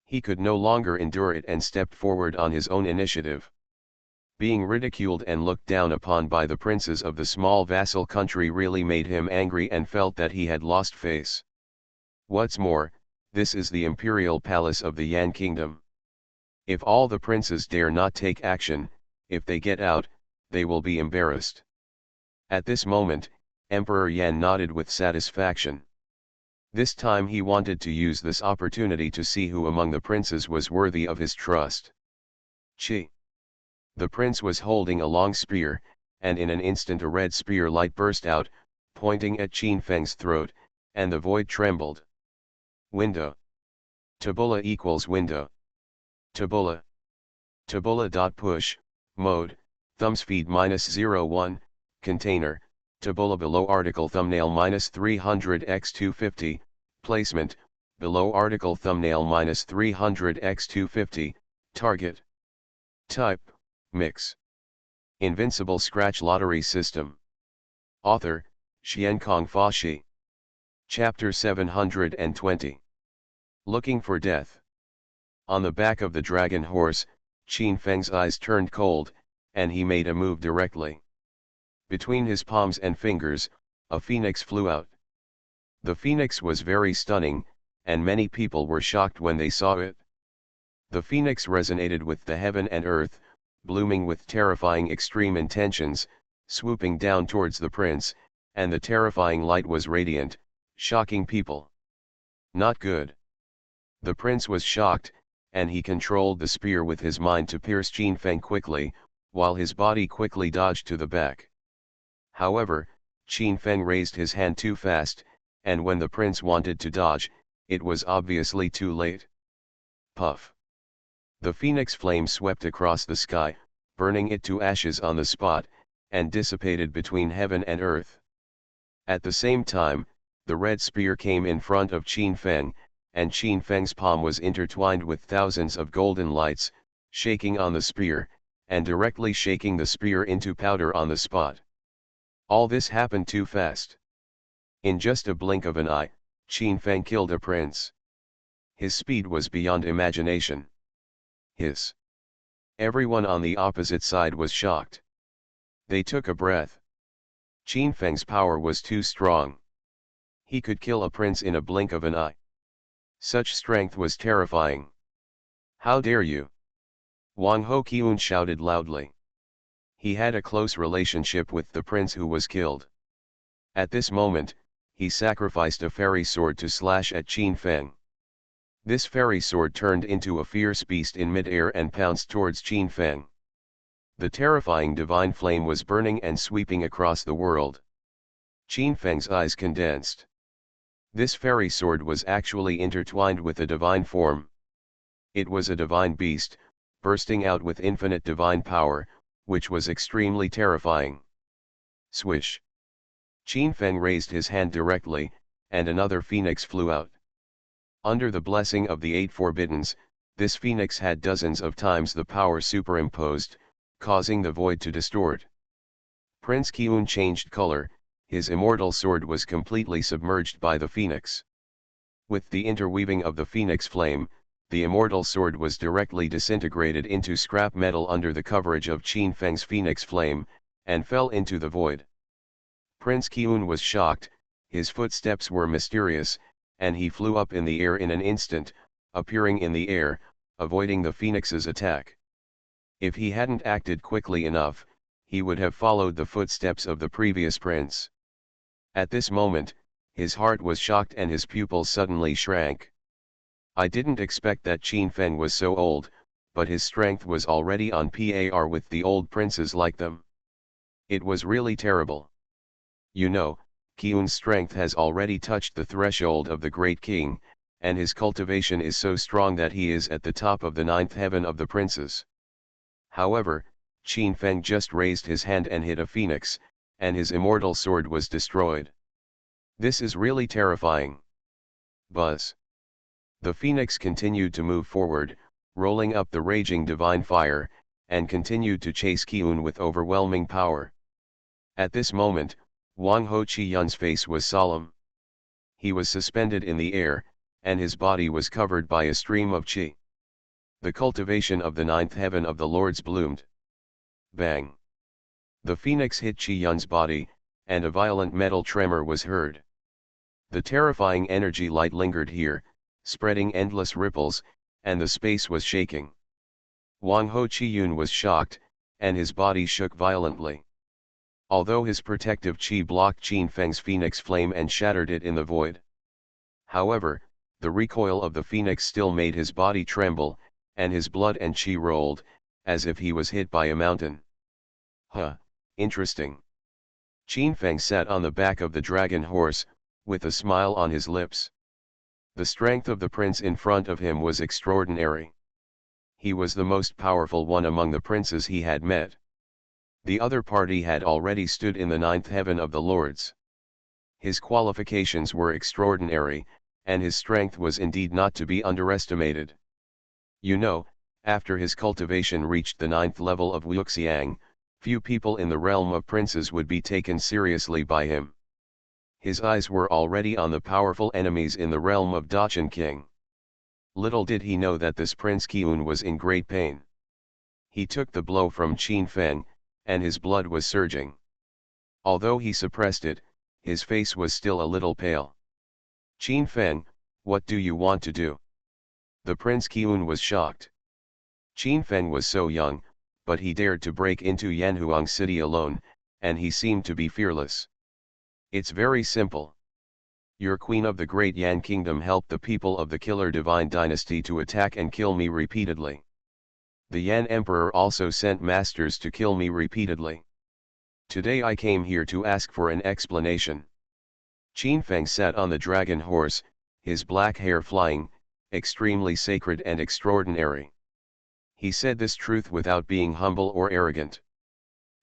He could no longer endure it and stepped forward on his own initiative. Being ridiculed and looked down upon by the princes of the small vassal country really made him angry and felt that he had lost face. What's more, this is the imperial palace of the Yan kingdom. If all the princes dare not take action, if they get out, they will be embarrassed. At this moment, Emperor Yan nodded with satisfaction. This time he wanted to use this opportunity to see who among the princes was worthy of his trust. Chi. The prince was holding a long spear, and in an instant a red spear light burst out, pointing at Qin Feng's throat, and the void trembled. Window. Tabula equals window. Tabula. Tabula.push, mode, thumbspeed -01, container, tabula below article thumbnail -300x250, placement, below article thumbnail -300x250, target. Type, mix. Invincible Scratch Lottery System. Author, Xiankong Fa. Chapter 720. Looking for Death. On the back of the dragon horse, Qin Feng's eyes turned cold, and he made a move directly. Between his palms and fingers, a phoenix flew out. The phoenix was very stunning, and many people were shocked when they saw it. The phoenix resonated with the heaven and earth, blooming with terrifying extreme intentions, swooping down towards the prince, and the terrifying light was radiant, shocking people. Not good. The prince was shocked, and he controlled the spear with his mind to pierce Qin Feng quickly, while his body quickly dodged to the back. However, Qin Feng raised his hand too fast, and when the prince wanted to dodge, it was obviously too late. Puff. The phoenix flame swept across the sky, burning it to ashes on the spot, and dissipated between heaven and earth. At the same time, the red spear came in front of Qin Feng, and Qin Feng's palm was intertwined with thousands of golden lights, shaking on the spear, and directly shaking the spear into powder on the spot. All this happened too fast. In just a blink of an eye, Qin Feng killed a prince. His speed was beyond imagination. Hiss. Everyone on the opposite side was shocked. They took a breath. Qin Feng's power was too strong. He could kill a prince in a blink of an eye. Such strength was terrifying. How dare you? Wang Hoqiun shouted loudly. He had a close relationship with the prince who was killed. At this moment, he sacrificed a fairy sword to slash at Qin Feng. This fairy sword turned into a fierce beast in mid-air and pounced towards Qin Feng. The terrifying divine flame was burning and sweeping across the world. Qin Feng's eyes condensed. This fairy sword was actually intertwined with a divine form. It was a divine beast, bursting out with infinite divine power, which was extremely terrifying. Swish! Qin Feng raised his hand directly, and another phoenix flew out. Under the blessing of the Eight Forbiddens, this phoenix had dozens of times the power superimposed, causing the void to distort. Prince Qiun changed color, his immortal sword was completely submerged by the phoenix. With the interweaving of the phoenix flame, the immortal sword was directly disintegrated into scrap metal under the coverage of Qin Feng's phoenix flame, and fell into the void. Prince Qiun was shocked, his footsteps were mysterious, and he flew up in the air in an instant, appearing in the air, avoiding the phoenix's attack. If he hadn't acted quickly enough, he would have followed the footsteps of the previous prince. At this moment, his heart was shocked and his pupils suddenly shrank. I didn't expect that Qin Feng was so old, but his strength was already on par with the old princes like them. It was really terrible. You know, Qiun's strength has already touched the threshold of the great king, and his cultivation is so strong that he is at the top of the ninth heaven of the princes. However, Qin Feng just raised his hand and hit a phoenix, and his immortal sword was destroyed. This is really terrifying. Buzz. The phoenix continued to move forward, rolling up the raging divine fire, and continued to chase Qiun with overwhelming power. At this moment, Wang Hoqiyun's face was solemn. He was suspended in the air, and his body was covered by a stream of qi. The cultivation of the ninth heaven of the lords bloomed. Bang! The phoenix hit Qiyun's body, and a violent metal tremor was heard. The terrifying energy light lingered here, spreading endless ripples, and the space was shaking. Wang Hoqiyun was shocked, and his body shook violently. Although his protective qi blocked Qin Feng's phoenix flame and shattered it in the void. However, the recoil of the phoenix still made his body tremble, and his blood and qi rolled, as if he was hit by a mountain. Huh, interesting. Qin Feng sat on the back of the dragon horse, with a smile on his lips. The strength of the prince in front of him was extraordinary. He was the most powerful one among the princes he had met. The other party had already stood in the ninth heaven of the lords. His qualifications were extraordinary, and his strength was indeed not to be underestimated. You know, after his cultivation reached the ninth level of Wuxiang, few people in the realm of princes would be taken seriously by him. His eyes were already on the powerful enemies in the realm of Daqin King. Little did he know that this Prince Qiun was in great pain. He took the blow from Qin Feng, and his blood was surging. Although he suppressed it, his face was still a little pale. Qin Feng, what do you want to do? The Prince Qiun was shocked. Qin Feng was so young, but he dared to break into Yanhuang City alone, and he seemed to be fearless. It's very simple. Your queen of the great Yan kingdom helped the people of the Killer Divine Dynasty to attack and kill me repeatedly. The Yan Emperor also sent masters to kill me repeatedly. Today I came here to ask for an explanation. Qin Feng sat on the dragon horse, his black hair flying, extremely sacred and extraordinary. He said this truth without being humble or arrogant.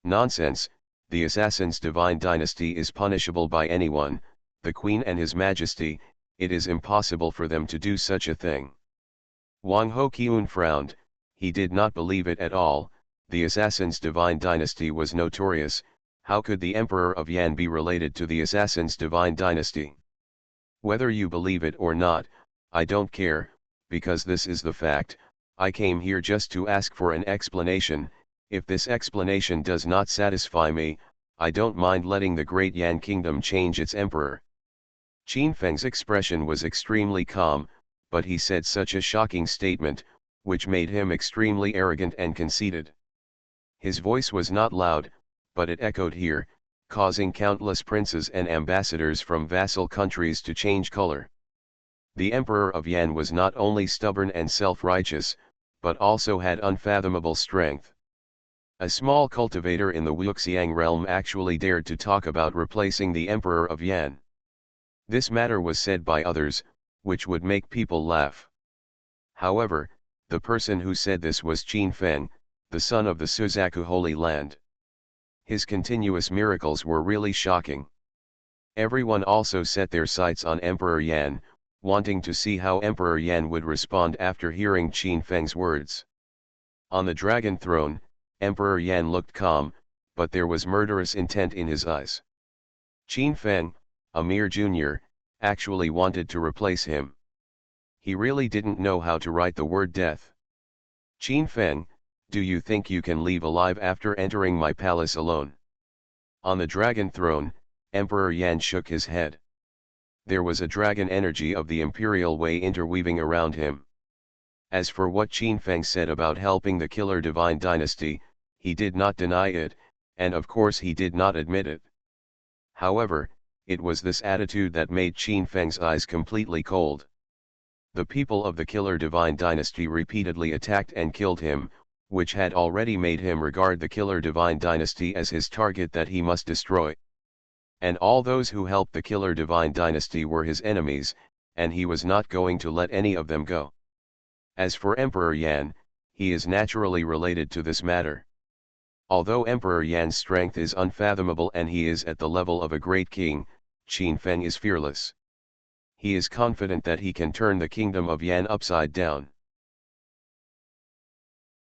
Nonsense, the assassin's divine dynasty is punishable by anyone, the Queen and His Majesty, it is impossible for them to do such a thing. Wang Hoqiun frowned, he did not believe it at all. The assassin's divine dynasty was notorious. How could the Emperor of Yan be related to the assassin's divine dynasty? Whether you believe it or not, I don't care, because this is the fact. I came here just to ask for an explanation. If this explanation does not satisfy me, I don't mind letting the great Yan kingdom change its emperor. Qin Feng's expression was extremely calm, but he said such a shocking statement, which made him extremely arrogant and conceited. His voice was not loud, but it echoed here, causing countless princes and ambassadors from vassal countries to change color. The Emperor of Yan was not only stubborn and self-righteous, but also had unfathomable strength. A small cultivator in the Wuxiang realm actually dared to talk about replacing the Emperor of Yan. This matter was said by others, which would make people laugh. However, The person who said this was Qin Feng, the son of the Suzaku Holy Land. His continuous miracles were really shocking. Everyone also set their sights on Emperor Yan, wanting to see how Emperor Yan would respond after hearing Qin Feng's words. On the dragon throne, Emperor Yan looked calm, but there was murderous intent in his eyes. Qin Feng, a mere junior, actually wanted to replace him. He really didn't know how to write the word death. Qin Feng, do you think you can leave alive after entering my palace alone? On the dragon throne, Emperor Yan shook his head. There was a dragon energy of the imperial way interweaving around him. As for what Qin Feng said about helping the Killer Divine Dynasty, he did not deny it, and of course he did not admit it. However, it was this attitude that made Qin Feng's eyes completely cold. The people of the Killer Divine Dynasty repeatedly attacked and killed him, which had already made him regard the Killer Divine Dynasty as his target that he must destroy. And all those who helped the Killer Divine Dynasty were his enemies, and he was not going to let any of them go. As for Emperor Yan, he is naturally related to this matter. Although Emperor Yan's strength is unfathomable and he is at the level of a great king, Qin Feng is fearless. He is confident that he can turn the kingdom of Yan upside down.